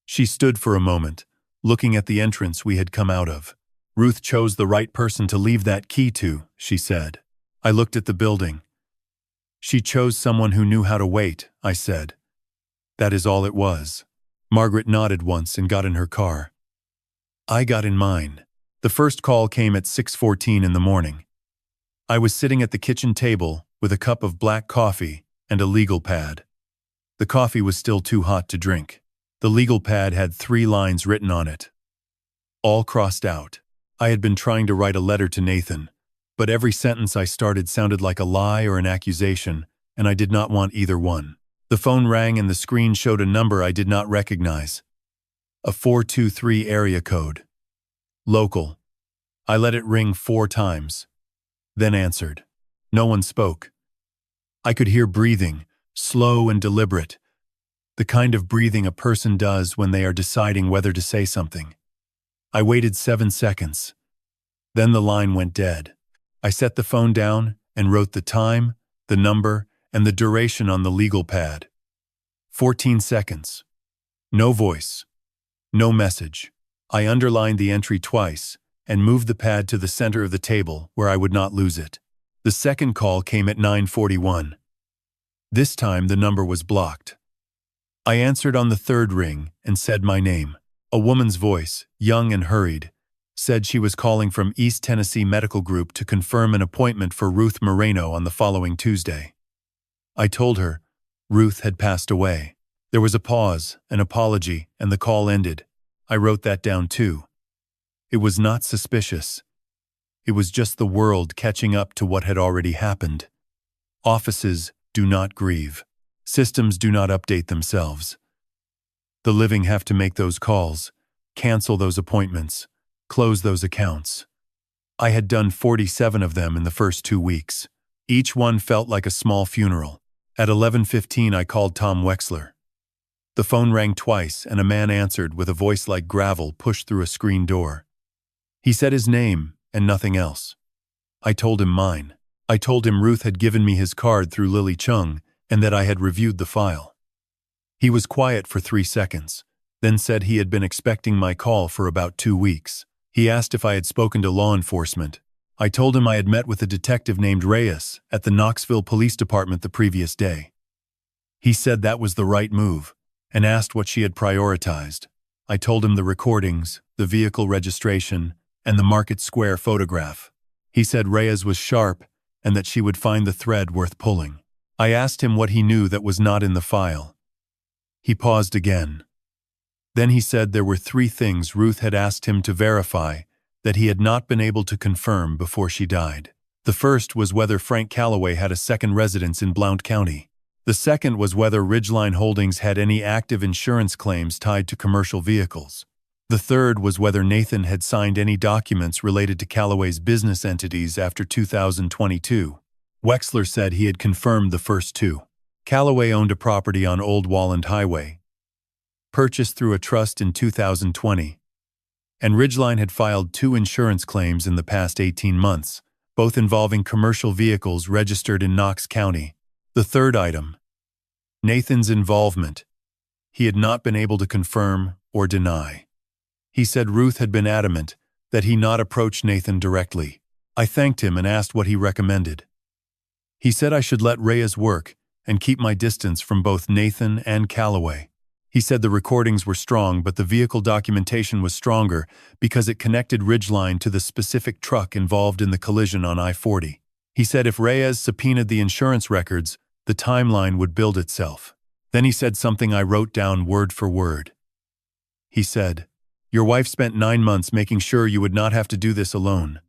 She stood for a moment, looking at the entrance we had come out of. "Ruth chose the right person to leave that key to," she said. I looked at the building. "She chose someone who knew how to wait," I said. "That is all it was." Margaret nodded once and got in her car. I got in mine. The first call came at 6:14 in the morning. I was sitting at the kitchen table with a cup of black coffee and a legal pad. The coffee was still too hot to drink. The legal pad had 3 lines written on it, all crossed out. I had been trying to write a letter to Nathan, but every sentence I started sounded like a lie or an accusation, and I did not want either one. The phone rang and the screen showed a number I did not recognize. A 423 area code. Local. I let it ring 4 times, then answered. No one spoke. I could hear breathing, slow and deliberate, the kind of breathing a person does when they are deciding whether to say something. I waited 7 seconds. Then the line went dead. I set the phone down and wrote the time, the number, and the duration on the legal pad. 14 seconds. No voice. No message. I underlined the entry twice and moved the pad to the center of the table where I would not lose it. The second call came at 9:41. This time the number was blocked. I answered on the third ring and said my name. A woman's voice, young and hurried, said she was calling from East Tennessee Medical Group to confirm an appointment for Ruth Moreno on the following Tuesday. I told her Ruth had passed away. There was a pause, an apology, and the call ended. I wrote that down too. It was not suspicious. It was just the world catching up to what had already happened. Offices do not grieve. Systems do not update themselves. The living have to make those calls, cancel those appointments, close those accounts. I had done 47 of them in the first 2 weeks. Each one felt like a small funeral. At 11:15 I called Tom Wexler. The phone rang twice and a man answered with a voice like gravel pushed through a screen door. He said his name and nothing else. I told him mine. I told him Ruth had given me his card through Lily Chung and that I had reviewed the file. He was quiet for 3 seconds, then said he had been expecting my call for about 2 weeks. He asked if I had spoken to law enforcement. I told him I had met with a detective named Reyes at the Knoxville Police Department the previous day. He said that was the right move and asked what she had prioritized. I told him the recordings, the vehicle registration, and the Market Square photograph. He said Reyes was sharp and that she would find the thread worth pulling. I asked him what he knew that was not in the file. He paused again. Then he said there were 3 things Ruth had asked him to verify that he had not been able to confirm before she died. The first was whether Frank Calloway had a second residence in Blount County. The second was whether Ridgeline Holdings had any active insurance claims tied to commercial vehicles. The third was whether Nathan had signed any documents related to Calloway's business entities after 2022. Wexler said he had confirmed the first 2. Calloway owned a property on Old Walland Highway, purchased through a trust in 2020, and Ridgeline had filed 2 insurance claims in the past 18 months, both involving commercial vehicles registered in Knox County. The third item, Nathan's involvement, he had not been able to confirm or deny. He said Ruth had been adamant that he not approach Nathan directly. I thanked him and asked what he recommended. He said I should let Reyes work and keep my distance from both Nathan and Calloway. He said the recordings were strong, but the vehicle documentation was stronger because it connected Ridgeline to the specific truck involved in the collision on I-40. He said if Reyes subpoenaed the insurance records, the timeline would build itself. Then he said something I wrote down word for word. He said, "Your wife spent 9 months making sure you would not have to do this alone.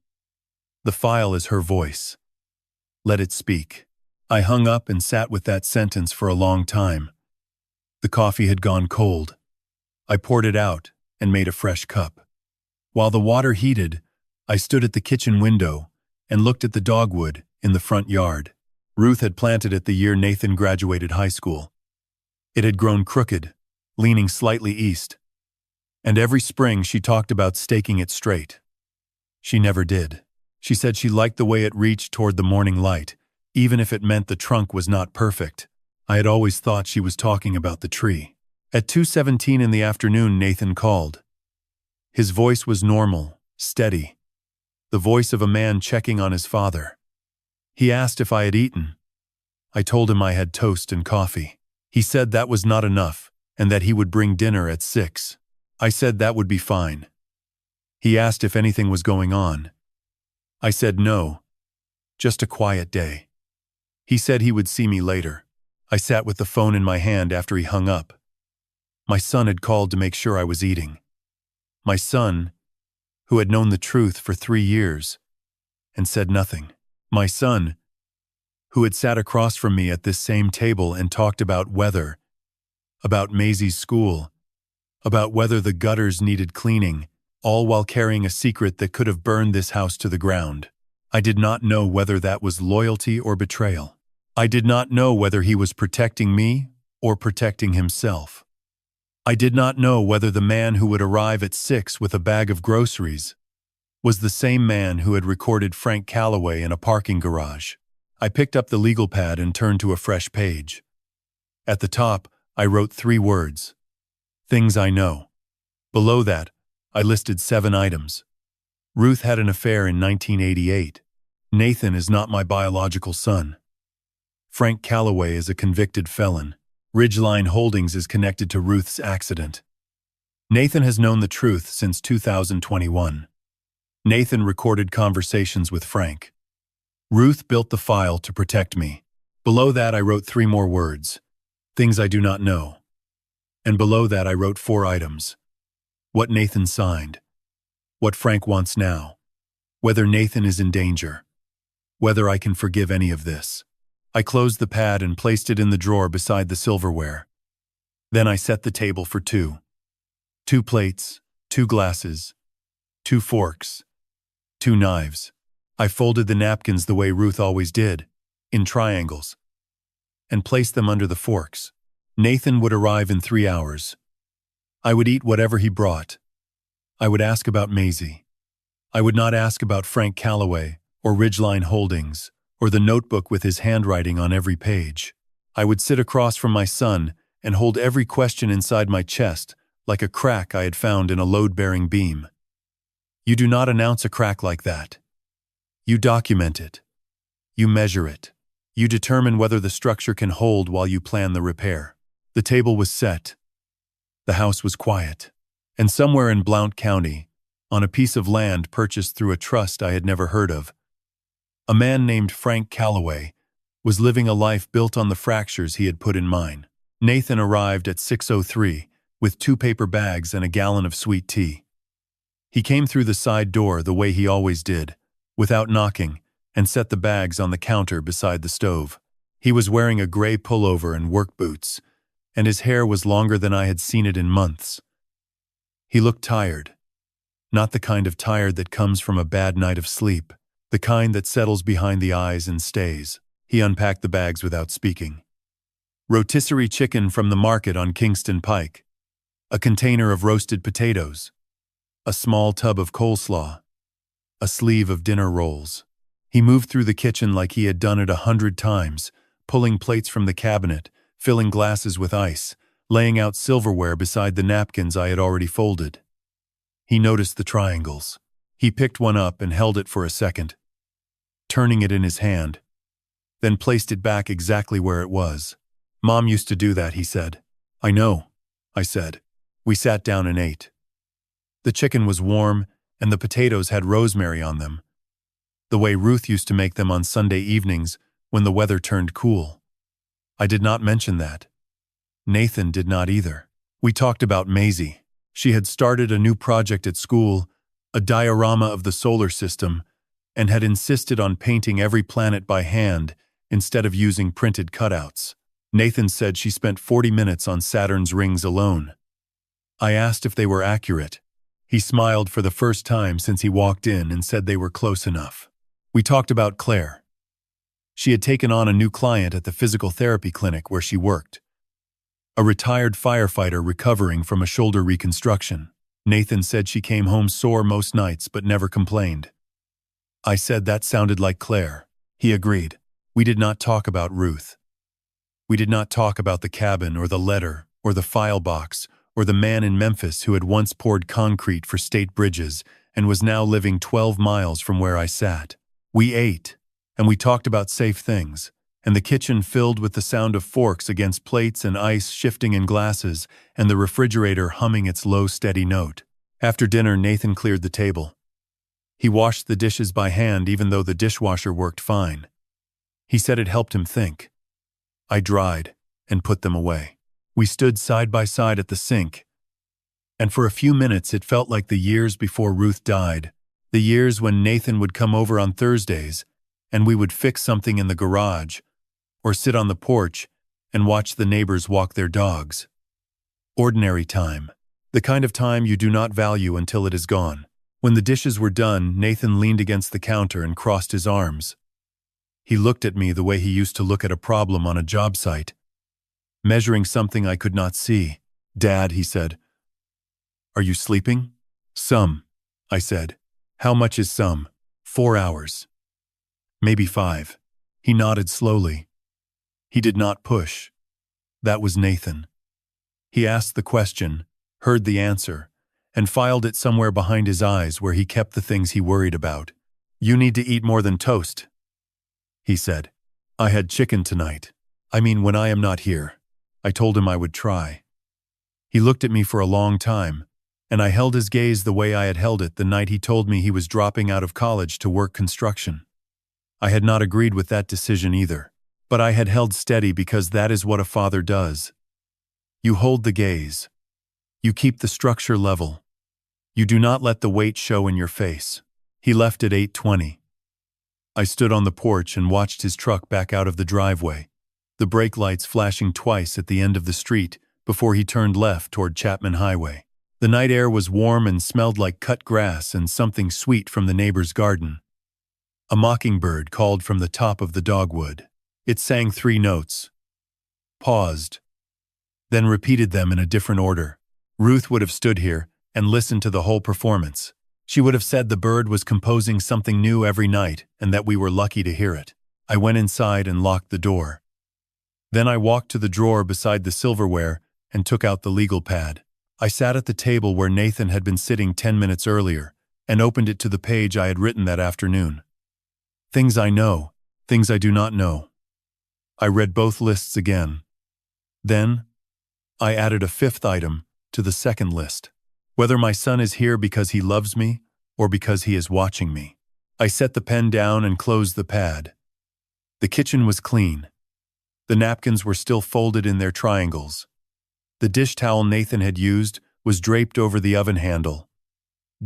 The file is her voice. Let it speak." I hung up and sat with that sentence for a long time. The coffee had gone cold. I poured it out and made a fresh cup. While the water heated, I stood at the kitchen window and looked at the dogwood in the front yard. Ruth had planted it the year Nathan graduated high school. It had grown crooked, leaning slightly east, and every spring she talked about staking it straight. She never did. She said she liked the way it reached toward the morning light, even if it meant the trunk was not perfect. I had always thought she was talking about the tree. At 2:17 in the afternoon, Nathan called. His voice was normal, steady, the voice of a man checking on his father. He asked if I had eaten. I told him I had toast and coffee. He said that was not enough and that he would bring dinner at 6. I said that would be fine. He asked if anything was going on. I said no, just a quiet day. He said he would see me later. I sat with the phone in my hand after he hung up. My son had called to make sure I was eating. My son, who had known the truth for 3 years and said nothing. My son, who had sat across from me at this same table and talked about weather, about Maisie's school, about whether the gutters needed cleaning, all while carrying a secret that could have burned this house to the ground. I did not know whether that was loyalty or betrayal. I did not know whether he was protecting me or protecting himself. I did not know whether the man who would arrive at 6 with a bag of groceries was the same man who had recorded Frank Calloway in a parking garage. I picked up the legal pad and turned to a fresh page. At the top, I wrote 3 words: things I know. Below that, I listed 7 items. Ruth had an affair in 1988. Nathan is not my biological son. Frank Calloway is a convicted felon. Ridgeline Holdings is connected to Ruth's accident. Nathan has known the truth since 2021. Nathan recorded conversations with Frank. Ruth built the file to protect me. Below that I wrote 3 more words: things I do not know. And below that I wrote 4 items: what Nathan signed, what Frank wants now, whether Nathan is in danger, whether I can forgive any of this. I closed the pad and placed it in the drawer beside the silverware. Then I set the table for 2. 2 plates, 2 glasses, 2 forks, 2 knives. I folded the napkins the way Ruth always did, in triangles, and placed them under the forks. Nathan would arrive in 3 hours. I would eat whatever he brought. I would ask about Maisie. I would not ask about Frank Calloway or Ridgeline Holdings or the notebook with his handwriting on every page. I would sit across from my son and hold every question inside my chest like a crack I had found in a load-bearing beam. You do not announce a crack like that. You document it. You measure it. You determine whether the structure can hold while you plan the repair. The table was set. The house was quiet. And somewhere in Blount County, on a piece of land purchased through a trust I had never heard of, a man named Frank Calloway was living a life built on the fractures he had put in mine. Nathan arrived at 6:03 with 2 paper bags and a gallon of sweet tea. He came through the side door the way he always did, without knocking, and set the bags on the counter beside the stove. He was wearing a gray pullover and work boots, and his hair was longer than I had seen it in months. He looked tired. Not the kind of tired that comes from a bad night of sleep, the kind that settles behind the eyes and stays. He unpacked the bags without speaking. Rotisserie chicken from the market on Kingston Pike, a container of roasted potatoes, a small tub of coleslaw, a sleeve of dinner rolls. He moved through the kitchen like he had done it 100 times, pulling plates from the cabinet, filling glasses with ice, laying out silverware beside the napkins I had already folded. He noticed the triangles. He picked one up and held it for a second, turning it in his hand, then placed it back exactly where it was. Mom used to do that, he said. I know, I said. We sat down and ate. The chicken was warm, and the potatoes had rosemary on them, the way Ruth used to make them on Sunday evenings when the weather turned cool. I did not mention that. Nathan did not either. We talked about Maisie. She had started a new project at school, a diorama of the solar system, and had insisted on painting every planet by hand instead of using printed cutouts. Nathan said she spent 40 minutes on Saturn's rings alone. I asked if they were accurate. He smiled for the first time since he walked in and said they were close enough. We talked about Claire. She had taken on a new client at the physical therapy clinic where she worked, a retired firefighter recovering from a shoulder reconstruction. Nathan said she came home sore most nights but never complained. I said that sounded like Claire. He agreed. We did not talk about Ruth. We did not talk about the cabin or the letter or the file box or the man in Memphis who had once poured concrete for state bridges and was now living 12 miles from where I sat. We ate, and we talked about safe things, and the kitchen filled with the sound of forks against plates and ice shifting in glasses and the refrigerator humming its low, steady note. After dinner, Nathan cleared the table. He washed the dishes by hand even though the dishwasher worked fine. He said it helped him think. I dried and put them away. We stood side by side at the sink, and for a few minutes it felt like the years before Ruth died, the years when Nathan would come over on Thursdays and we would fix something in the garage or sit on the porch and watch the neighbors walk their dogs. Ordinary time, the kind of time you do not value until it is gone. When the dishes were done, Nathan leaned against the counter and crossed his arms. He looked at me the way he used to look at a problem on a job site, measuring something I could not see. Dad, he said, are you sleeping? Some, I said. How much is some? 4 hours. Maybe 5. He nodded slowly. He did not push. That was Nathan. He asked the question, heard the answer, and filed it somewhere behind his eyes where he kept the things he worried about. You need to eat more than toast, he said. I had chicken tonight. I mean, when I am not here. I told him I would try. He looked at me for a long time, and I held his gaze the way I had held it the night he told me he was dropping out of college to work construction. I had not agreed with that decision either, but I had held steady because that is what a father does. You hold the gaze. You keep the structure level. You do not let the weight show in your face. He left at 8:20. I stood on the porch and watched his truck back out of the driveway, the brake lights flashing twice at the end of the street before he turned left toward Chapman Highway. The night air was warm and smelled like cut grass and something sweet from the neighbor's garden. A mockingbird called from the top of the dogwood. It sang 3 notes, paused, then repeated them in a different order. Ruth would have stood here and listened to the whole performance. She would have said the bird was composing something new every night and that we were lucky to hear it. I went inside and locked the door. Then I walked to the drawer beside the silverware and took out the legal pad. I sat at the table where Nathan had been sitting 10 minutes earlier and opened it to the page I had written that afternoon. Things I know, things I do not know. I read both lists again. Then, I added a 5th item to the second list. Whether my son is here because he loves me or because he is watching me. I set the pen down and closed the pad. The kitchen was clean. The napkins were still folded in their triangles. The dish towel Nathan had used was draped over the oven handle,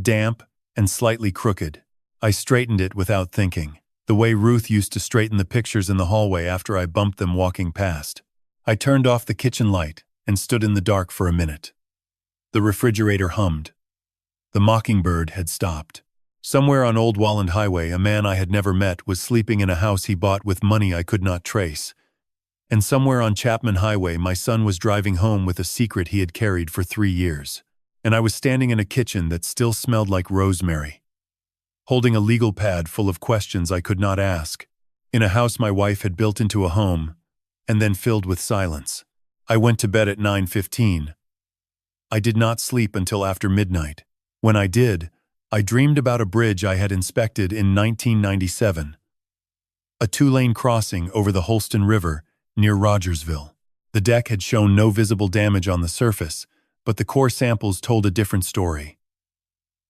damp and slightly crooked. I straightened it without thinking, the way Ruth used to straighten the pictures in the hallway after I bumped them walking past. I turned off the kitchen light and stood in the dark for a minute. The refrigerator hummed. The mockingbird had stopped. Somewhere on Old Walland Highway, a man I had never met was sleeping in a house he bought with money I could not trace. And somewhere on Chapman Highway, my son was driving home with a secret he had carried for 3 years. And I was standing in a kitchen that still smelled like rosemary, holding a legal pad full of questions I could not ask, in a house my wife had built into a home, and then filled with silence. I went to bed at 9:15. I did not sleep until after midnight. When I did, I dreamed about a bridge I had inspected in 1997. A 2-lane crossing over the Holston River near Rogersville. The deck had shown no visible damage on the surface, but the core samples told a different story.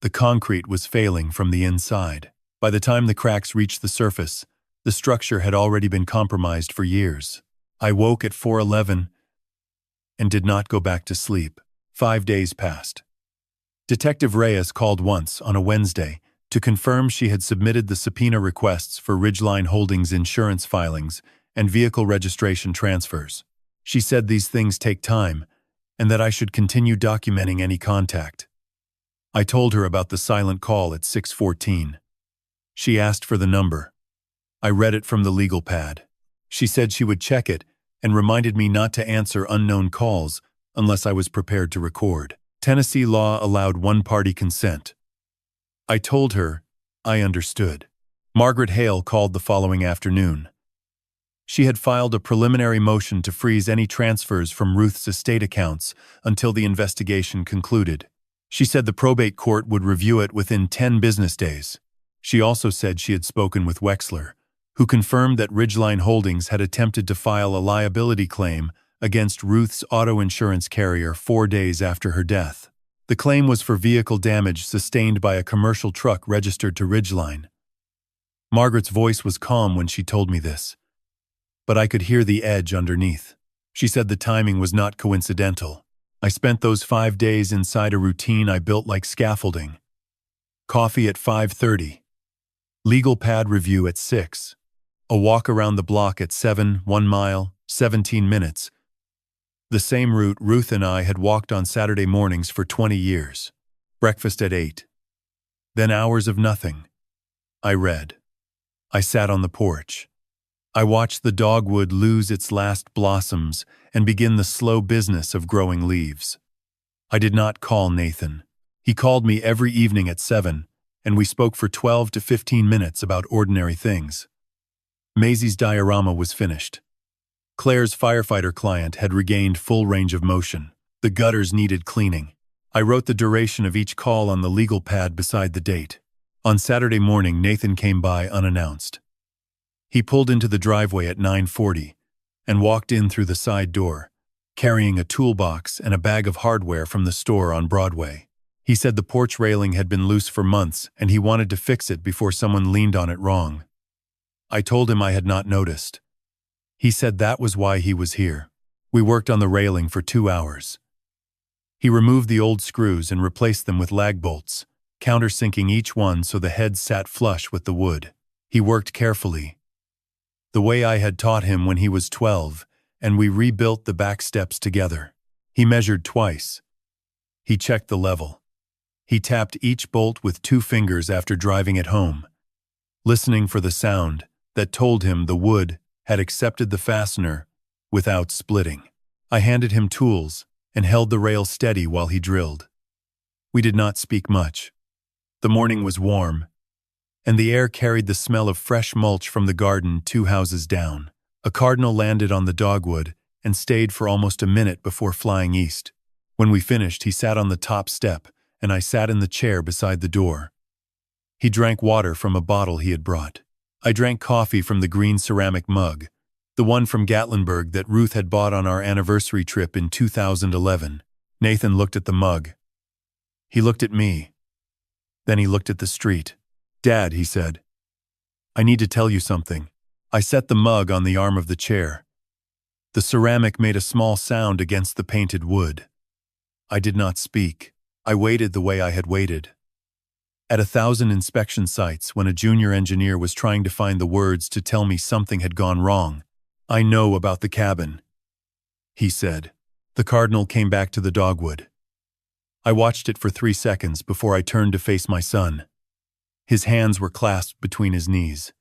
The concrete was failing from the inside. By the time the cracks reached the surface, the structure had already been compromised for years. I woke at 4:11 and did not go back to sleep. 5 days passed. Detective Reyes called once on a Wednesday to confirm she had submitted the subpoena requests for Ridgeline Holdings insurance filings and vehicle registration transfers. She said these things take time and that I should continue documenting any contact. I told her about the silent call at 6:14. She asked for the number. I read it from the legal pad. She said she would check it and reminded me not to answer unknown calls unless I was prepared to record. Tennessee law allowed one-party consent. I told her I understood. Margaret Hale called the following afternoon. She had filed a preliminary motion to freeze any transfers from Ruth's estate accounts until the investigation concluded. She said the probate court would review it within 10 business days. She also said she had spoken with Wexler, who confirmed that Ridgeline Holdings had attempted to file a liability claim against Ruth's auto insurance carrier 4 days after her death. The claim was for vehicle damage sustained by a commercial truck registered to Ridgeline. Margaret's voice was calm when she told me this, but I could hear the edge underneath. She said the timing was not coincidental. I spent those 5 days inside a routine I built like scaffolding. Coffee at 5:30. Legal pad review at 6. A walk around the block at 7, 1 mile, 17 minutes. The same route Ruth and I had walked on Saturday mornings for 20 years. Breakfast at 8. Then hours of nothing. I read. I sat on the porch. I watched the dogwood lose its last blossoms and begin the slow business of growing leaves. I did not call Nathan. He called me every evening at 7, and we spoke for 12 to 15 minutes about ordinary things. Maisie's diorama was finished. Claire's firefighter client had regained full range of motion. The gutters needed cleaning. I wrote the duration of each call on the legal pad beside the date. On Saturday morning, Nathan came by unannounced. He pulled into the driveway at 9:40 and walked in through the side door, carrying a toolbox and a bag of hardware from the store on Broadway. He said the porch railing had been loose for months and he wanted to fix it before someone leaned on it wrong. I told him I had not noticed. He said that was why he was here. We worked on the railing for 2 hours. He removed the old screws and replaced them with lag bolts, countersinking each one so the head sat flush with the wood. He worked carefully, the way I had taught him when he was 12, and we rebuilt the back steps together. He measured twice. He checked the level. He tapped each bolt with 2 fingers after driving it home, listening for the sound that told him the wood had accepted the fastener without splitting. I handed him tools and held the rail steady while he drilled. We did not speak much. The morning was warm, and the air carried the smell of fresh mulch from the garden 2 houses down. A cardinal landed on the dogwood and stayed for almost a minute before flying east. When we finished, he sat on the top step, and I sat in the chair beside the door. He drank water from a bottle he had brought. I drank coffee from the green ceramic mug, the one from Gatlinburg that Ruth had bought on our anniversary trip in 2011. Nathan looked at the mug. He looked at me. Then he looked at the street. "Dad," he said, "I need to tell you something." I set the mug on the arm of the chair. The ceramic made a small sound against the painted wood. I did not speak. I waited the way I had waited. At 1,000 inspection sites, when a junior engineer was trying to find the words to tell me something had gone wrong. "I know about the cabin," he said. The cardinal came back to the dogwood. I watched it for 3 seconds before I turned to face my son. His hands were clasped between his knees.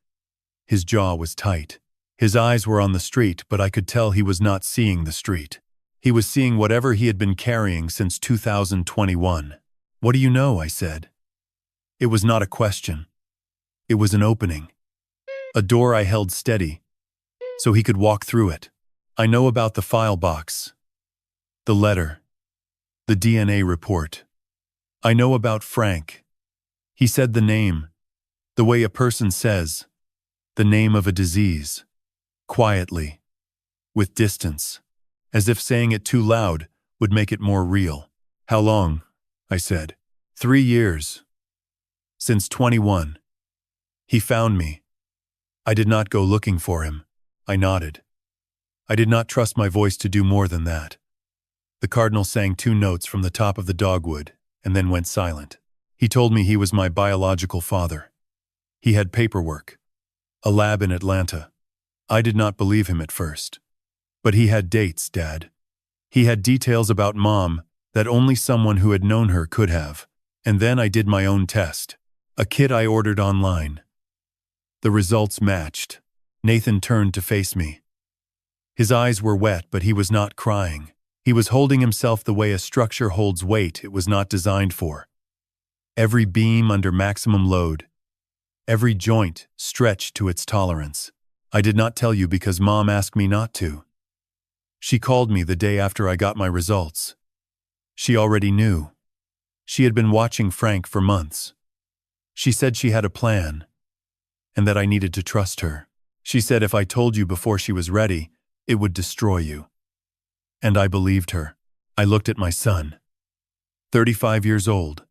His jaw was tight. His eyes were on the street, but I could tell he was not seeing the street. He was seeing whatever he had been carrying since 2021. "What do you know?" I said. It was not a question. It was an opening. A door I held steady, so he could walk through it. "I know about the file box, the letter, the DNA report. I know about Frank." He said the name, the way a person says, the name of a disease, quietly, with distance, as if saying it too loud would make it more real. "How long?" I said. 3 years. Since 21. He found me. I did not go looking for him. I nodded. I did not trust my voice to do more than that. The cardinal sang 2 notes from the top of the dogwood and then went silent. He told me he was my biological father. He had paperwork, a lab in Atlanta. I did not believe him at first. But he had dates, Dad. He had details about Mom that only someone who had known her could have. And then I did my own test, a kit I ordered online. The results matched. Nathan turned to face me. His eyes were wet, but he was not crying. He was holding himself the way a structure holds weight it was not designed for. Every beam under maximum load, every joint stretched to its tolerance. I did not tell you because Mom asked me not to. She called me the day after I got my results. She already knew. She had been watching Frank for months. She said she had a plan, and that I needed to trust her. She said if I told you before she was ready, it would destroy you. And I believed her. I looked at my son. 35 years old.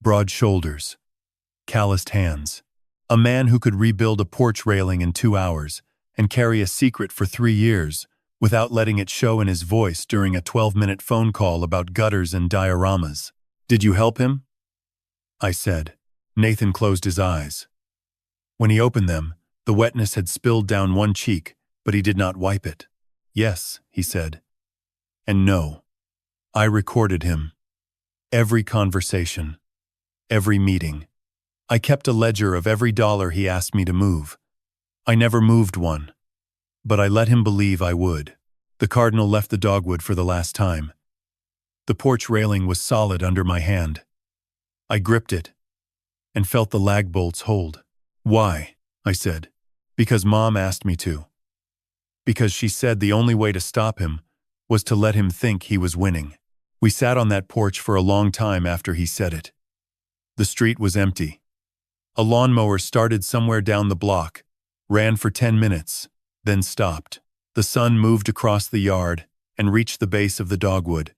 Broad shoulders. Calloused hands. A man who could rebuild a porch railing in 2 hours and carry a secret for 3 years without letting it show in his voice during a 12-minute phone call about gutters and dioramas. Did you help him? I said. Nathan closed his eyes. When he opened them, the wetness had spilled down one cheek, but he did not wipe it. Yes, he said. And no. I recorded him. Every conversation. Every meeting. I kept a ledger of every dollar he asked me to move. I never moved one. But I let him believe I would. The cardinal left the dogwood for the last time. The porch railing was solid under my hand. I gripped it and felt the lag bolts hold. Why? I said. Because Mom asked me to. Because she said the only way to stop him was to let him think he was winning. We sat on that porch for a long time after he said it. The street was empty. A lawnmower started somewhere down the block, ran for 10 minutes, then stopped. The sun moved across the yard and reached the base of the dogwood.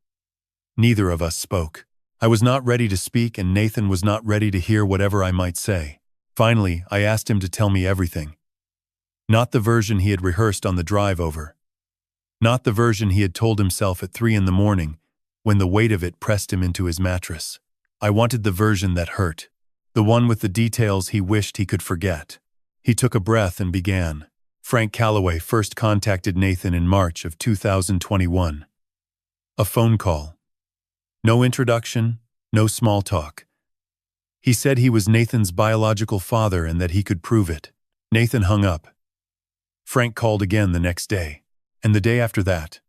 Neither of us spoke. I was not ready to speak, and Nathan was not ready to hear whatever I might say. Finally, I asked him to tell me everything. Not the version he had rehearsed on the drive over. Not the version he had told himself at 3 a.m, when the weight of it pressed him into his mattress. I wanted the version that hurt. The one with the details he wished he could forget. He took a breath and began. Frank Calloway first contacted Nathan in March of 2021. A phone call. No introduction, no small talk. He said he was Nathan's biological father and that he could prove it. Nathan hung up. Frank called again the next day, and the day after that.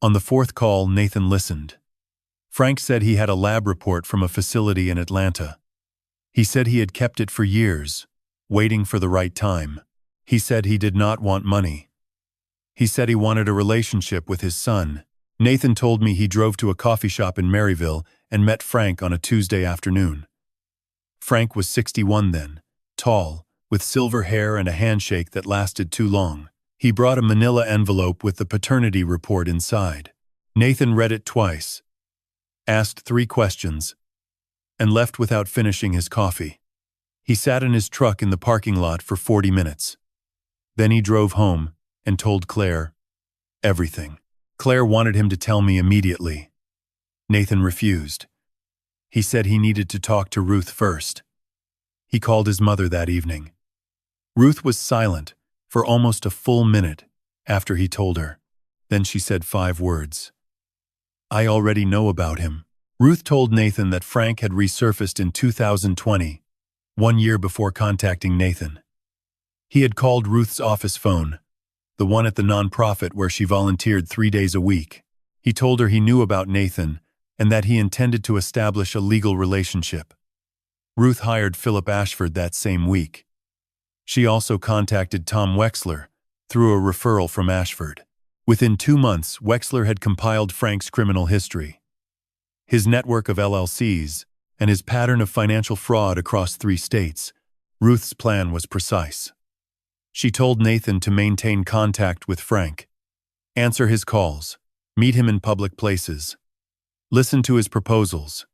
On the 4th call, Nathan listened. Frank said he had a lab report from a facility in Atlanta. He said he had kept it for years, waiting for the right time. He said he did not want money. He said he wanted a relationship with his son. Nathan told me he drove to a coffee shop in Maryville and met Frank on a Tuesday afternoon. Frank was 61 then, tall, with silver hair and a handshake that lasted too long. He brought a manila envelope with the paternity report inside. Nathan read it twice, asked 3 questions, and left without finishing his coffee. He sat in his truck in the parking lot for 40 minutes. Then he drove home and told Claire everything. Claire wanted him to tell me immediately. Nathan refused. He said he needed to talk to Ruth first. He called his mother that evening. Ruth was silent for almost a full minute after he told her. Then she said 5 words. I already know about him. Ruth told Nathan that Frank had resurfaced in 2020, 1 year before contacting Nathan. He had called Ruth's office phone, the one at the nonprofit where she volunteered 3 days a week. He told her he knew about Nathan and that he intended to establish a legal relationship. Ruth hired Philip Ashford that same week. She also contacted Tom Wexler through a referral from Ashford. Within 2 months, Wexler had compiled Frank's criminal history, his network of LLCs, and his pattern of financial fraud across 3 states. Ruth's plan was precise. She told Nathan to maintain contact with Frank, answer his calls, meet him in public places, listen to his proposals,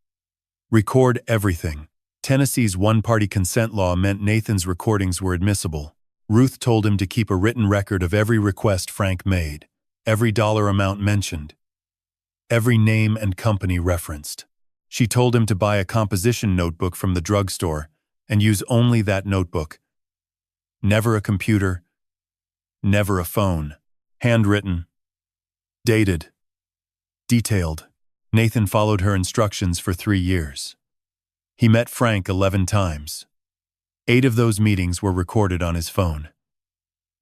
record everything. Tennessee's one-party consent law meant Nathan's recordings were admissible. Ruth told him to keep a written record of every request Frank made, every dollar amount mentioned, every name and company referenced. She told him to buy a composition notebook from the drugstore and use only that notebook. Never a computer, never a phone. Handwritten, dated, detailed. Nathan followed her instructions for 3 years. He met Frank 11 times. 8 of those meetings were recorded on his phone.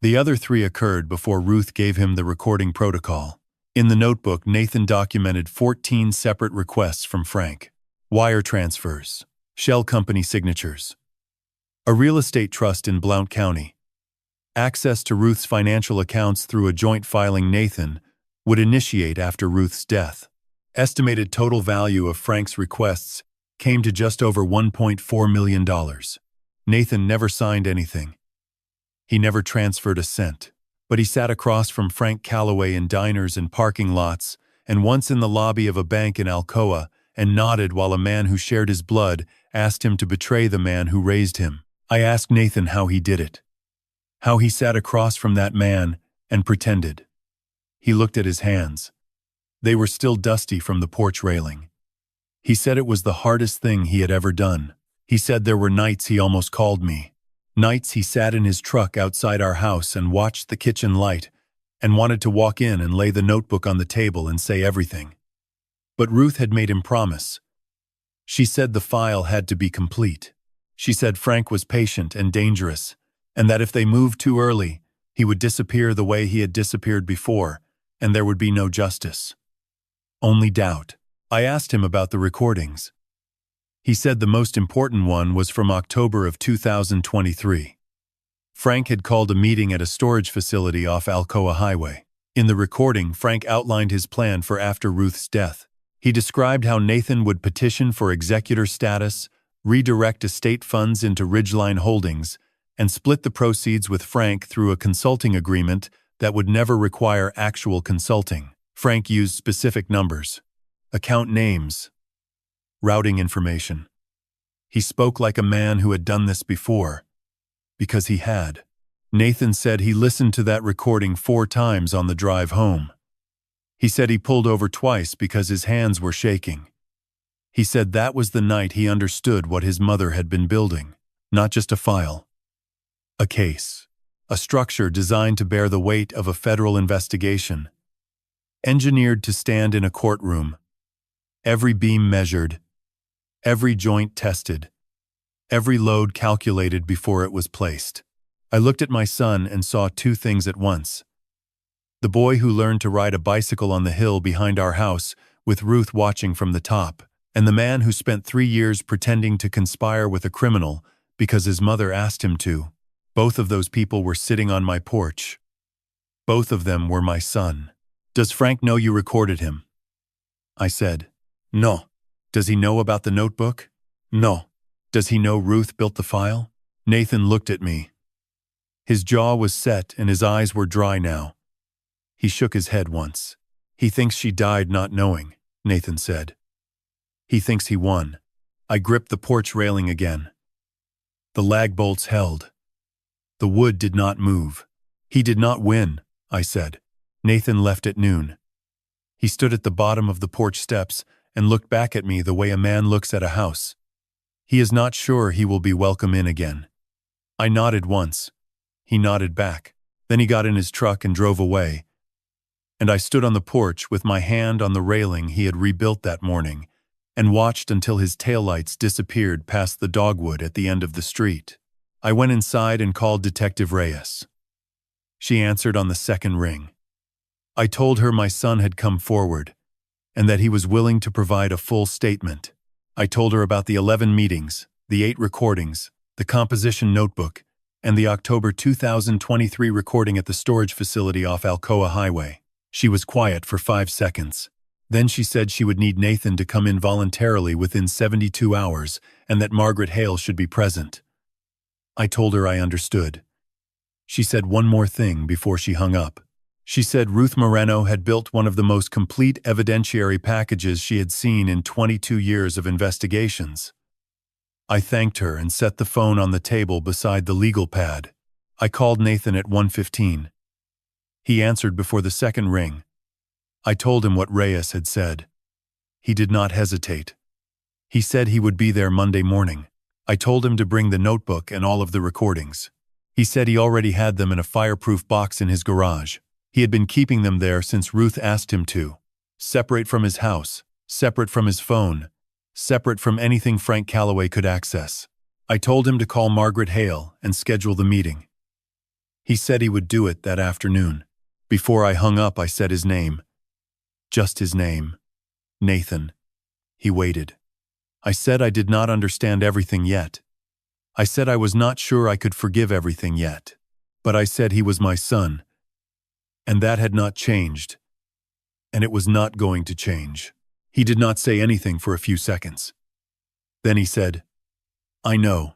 The other 3 occurred before Ruth gave him the recording protocol. In the notebook, Nathan documented 14 separate requests from Frank. Wire transfers, shell company signatures, A real estate trust in Blount County. Access to Ruth's financial accounts through a joint filing Nathan would initiate after Ruth's death. Estimated total value of Frank's requests came to just over $1.4 million. Nathan never signed anything. He never transferred a cent. But he sat across from Frank Calloway in diners and parking lots, and once in the lobby of a bank in Alcoa, and nodded while a man who shared his blood asked him to betray the man who raised him. I asked Nathan how he did it. How he sat across from that man and pretended. He looked at his hands. They were still dusty from the porch railing. He said it was the hardest thing he had ever done. He said there were nights he almost called me. Nights he sat in his truck outside our house and watched the kitchen light and wanted to walk in and lay the notebook on the table and say everything. But Ruth had made him promise. She said the file had to be complete. She said Frank was patient and dangerous, and that if they moved too early, he would disappear the way he had disappeared before, and there would be no justice. Only doubt. I asked him about the recordings. He said the most important one was from October of 2023. Frank had called a meeting at a storage facility off Alcoa Highway. In the recording, Frank outlined his plan for after Ruth's death. He described how Nathan would petition for executor status, redirect estate funds into Ridgeline Holdings, and split the proceeds with Frank through a consulting agreement that would never require actual consulting. Frank used specific numbers, account names, routing information. He spoke like a man who had done this before, because he had. Nathan said he listened to that recording 4 times on the drive home. He said he pulled over twice because his hands were shaking. He said that was the night he understood what his mother had been building, not just a file. A case. A structure designed to bear the weight of a federal investigation. Engineered to stand in a courtroom. Every beam measured. Every joint tested. Every load calculated before it was placed. I looked at my son and saw 2 things at once. The boy who learned to ride a bicycle on the hill behind our house with Ruth watching from the top, and the man who spent 3 years pretending to conspire with a criminal because his mother asked him to. Both of those people were sitting on my porch. Both of them were my son. Does Frank know you recorded him? I said. No. Does he know about the notebook? No. Does he know Ruth built the file? Nathan looked at me. His jaw was set and his eyes were dry now. He shook his head once. He thinks she died not knowing, Nathan said. He thinks he won. I gripped the porch railing again. The lag bolts held. The wood did not move. He did not win, I said. Nathan left at noon. He stood at the bottom of the porch steps and looked back at me the way a man looks at a house. He is not sure he will be welcome in again. I nodded once. He nodded back. Then he got in his truck and drove away. And I stood on the porch with my hand on the railing he had rebuilt that morning and watched until his taillights disappeared past the dogwood at the end of the street. I went inside and called Detective Reyes. She answered on the second ring. I told her my son had come forward and that he was willing to provide a full statement. I told her about the 11 meetings, the 8 recordings, the composition notebook, and the October 2023 recording at the storage facility off Alcoa Highway. She was quiet for 5 seconds. Then she said she would need Nathan to come in voluntarily within 72 hours and that Margaret Hale should be present. I told her I understood. She said one more thing before she hung up. She said Ruth Moreno had built one of the most complete evidentiary packages she had seen in 22 years of investigations. I thanked her and set the phone on the table beside the legal pad. I called Nathan at 1:15. He answered before the second ring. I told him what Reyes had said. He did not hesitate. He said he would be there Monday morning. I told him to bring the notebook and all of the recordings. He said he already had them in a fireproof box in his garage. He had been keeping them there since Ruth asked him to. Separate from his house, separate from his phone, separate from anything Frank Calloway could access. I told him to call Margaret Hale and schedule the meeting. He said he would do it that afternoon. Before I hung up, I said his name. Just his name. Nathan. He waited. I said I did not understand everything yet. I said I was not sure I could forgive everything yet. But I said he was my son. And that had not changed. And it was not going to change. He did not say anything for a few seconds. Then he said, "I know,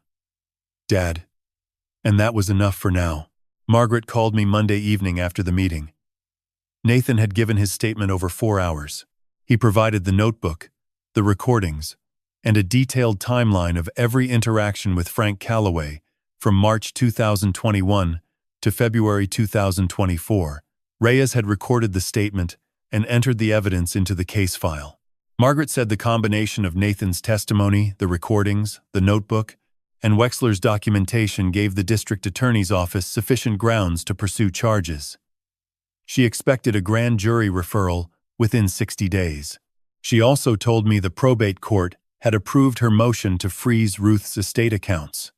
Dad." And that was enough for now. Margaret called me Monday evening after the meeting. Nathan had given his statement over 4 hours. He provided the notebook, the recordings, and a detailed timeline of every interaction with Frank Calloway from March 2021 to February 2024. Reyes had recorded the statement and entered the evidence into the case file. Margaret said the combination of Nathan's testimony, the recordings, the notebook, and Wexler's documentation gave the district attorney's office sufficient grounds to pursue charges. She expected a grand jury referral within 60 days. She also told me the probate court had approved her motion to freeze Ruth's estate accounts.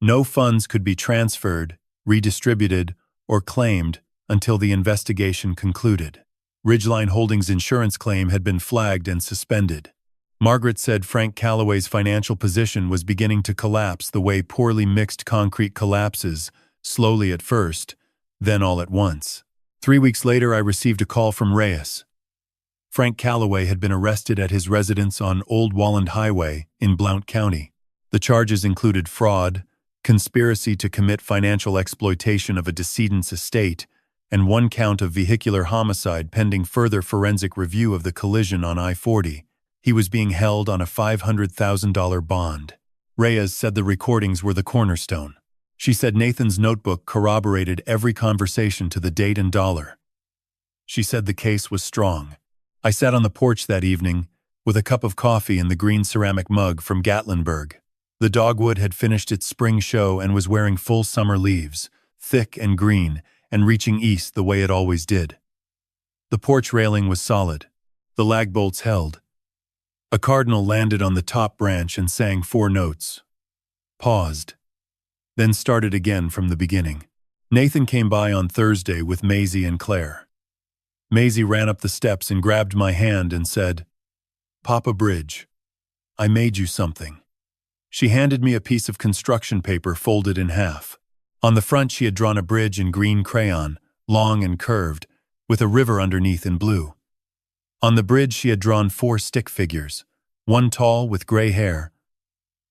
No funds could be transferred, redistributed, or claimed until the investigation concluded. Ridgeline Holdings' insurance claim had been flagged and suspended. Margaret said Frank Calloway's financial position was beginning to collapse the way poorly mixed concrete collapses, slowly at first, then all at once. 3 weeks later, I received a call from Reyes. Frank Calloway had been arrested at his residence on Old Walland Highway in Blount County. The charges included fraud, conspiracy to commit financial exploitation of a decedent's estate, and 1 count of vehicular homicide pending further forensic review of the collision on I-40. He was being held on a $500,000 bond. Reyes said the recordings were the cornerstone. She said Nathan's notebook corroborated every conversation to the date and dollar. She said the case was strong. I sat on the porch that evening with a cup of coffee in the green ceramic mug from Gatlinburg. The dogwood had finished its spring show and was wearing full summer leaves, thick and green, and reaching east the way it always did. The porch railing was solid. The lag bolts held. A cardinal landed on the top branch and sang 4 notes. Paused. Then started again from the beginning. Nathan came by on Thursday with Maisie and Claire. Maisie ran up the steps and grabbed my hand and said, "Papa Bridge, I made you something." She handed me a piece of construction paper folded in half. On the front she had drawn a bridge in green crayon, long and curved, with a river underneath in blue. On the bridge she had drawn 4 stick figures, 1 tall with gray hair,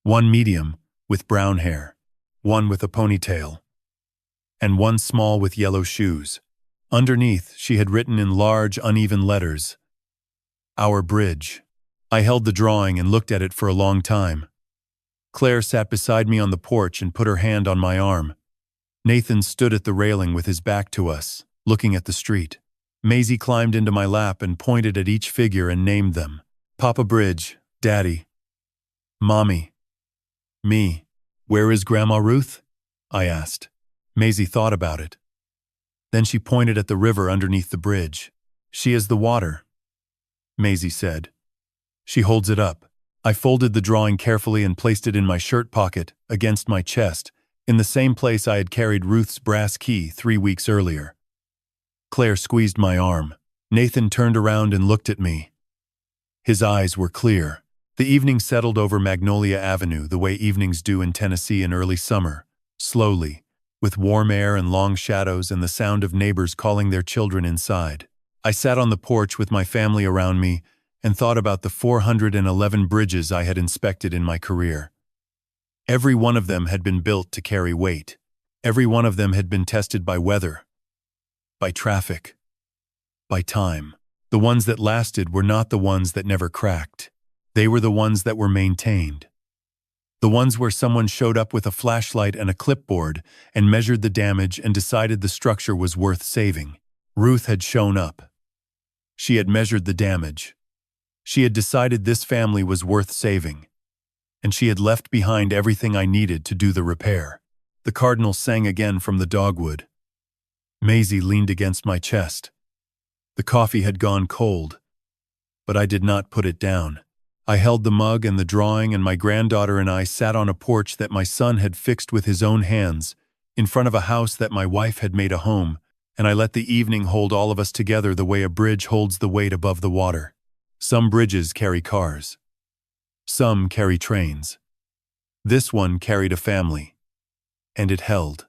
1 medium with brown hair, 1 with a ponytail, and 1 small with yellow shoes. Underneath she had written in large, uneven letters, "Our Bridge." I held the drawing and looked at it for a long time. Claire sat beside me on the porch and put her hand on my arm. Nathan stood at the railing with his back to us, looking at the street. Maisie climbed into my lap and pointed at each figure and named them. Papa Bridge, Daddy, Mommy, me. "Where is Grandma Ruth?" I asked. Maisie thought about it. Then she pointed at the river underneath the bridge. "She is the water," Maisie said. "She holds it up." I folded the drawing carefully and placed it in my shirt pocket, against my chest, in the same place I had carried Ruth's brass key 3 weeks earlier. Claire squeezed my arm. Nathan turned around and looked at me. His eyes were clear. The evening settled over Magnolia Avenue the way evenings do in Tennessee in early summer, slowly, with warm air and long shadows and the sound of neighbors calling their children inside. I sat on the porch with my family around me and thought about the 411 bridges I had inspected in my career. Every one of them had been built to carry weight. Every one of them had been tested by weather, by traffic, by time. The ones that lasted were not the ones that never cracked. They were the ones that were maintained. The ones where someone showed up with a flashlight and a clipboard and measured the damage and decided the structure was worth saving. Ruth had shown up. She had measured the damage. She had decided this family was worth saving. And she had left behind everything I needed to do the repair. The cardinal sang again from the dogwood. Maisie leaned against my chest. The coffee had gone cold, but I did not put it down. I held the mug and the drawing, and my granddaughter and I sat on a porch that my son had fixed with his own hands, in front of a house that my wife had made a home, and I let the evening hold all of us together the way a bridge holds the weight above the water. Some bridges carry cars. Some carry trains. This one carried a family, and it held.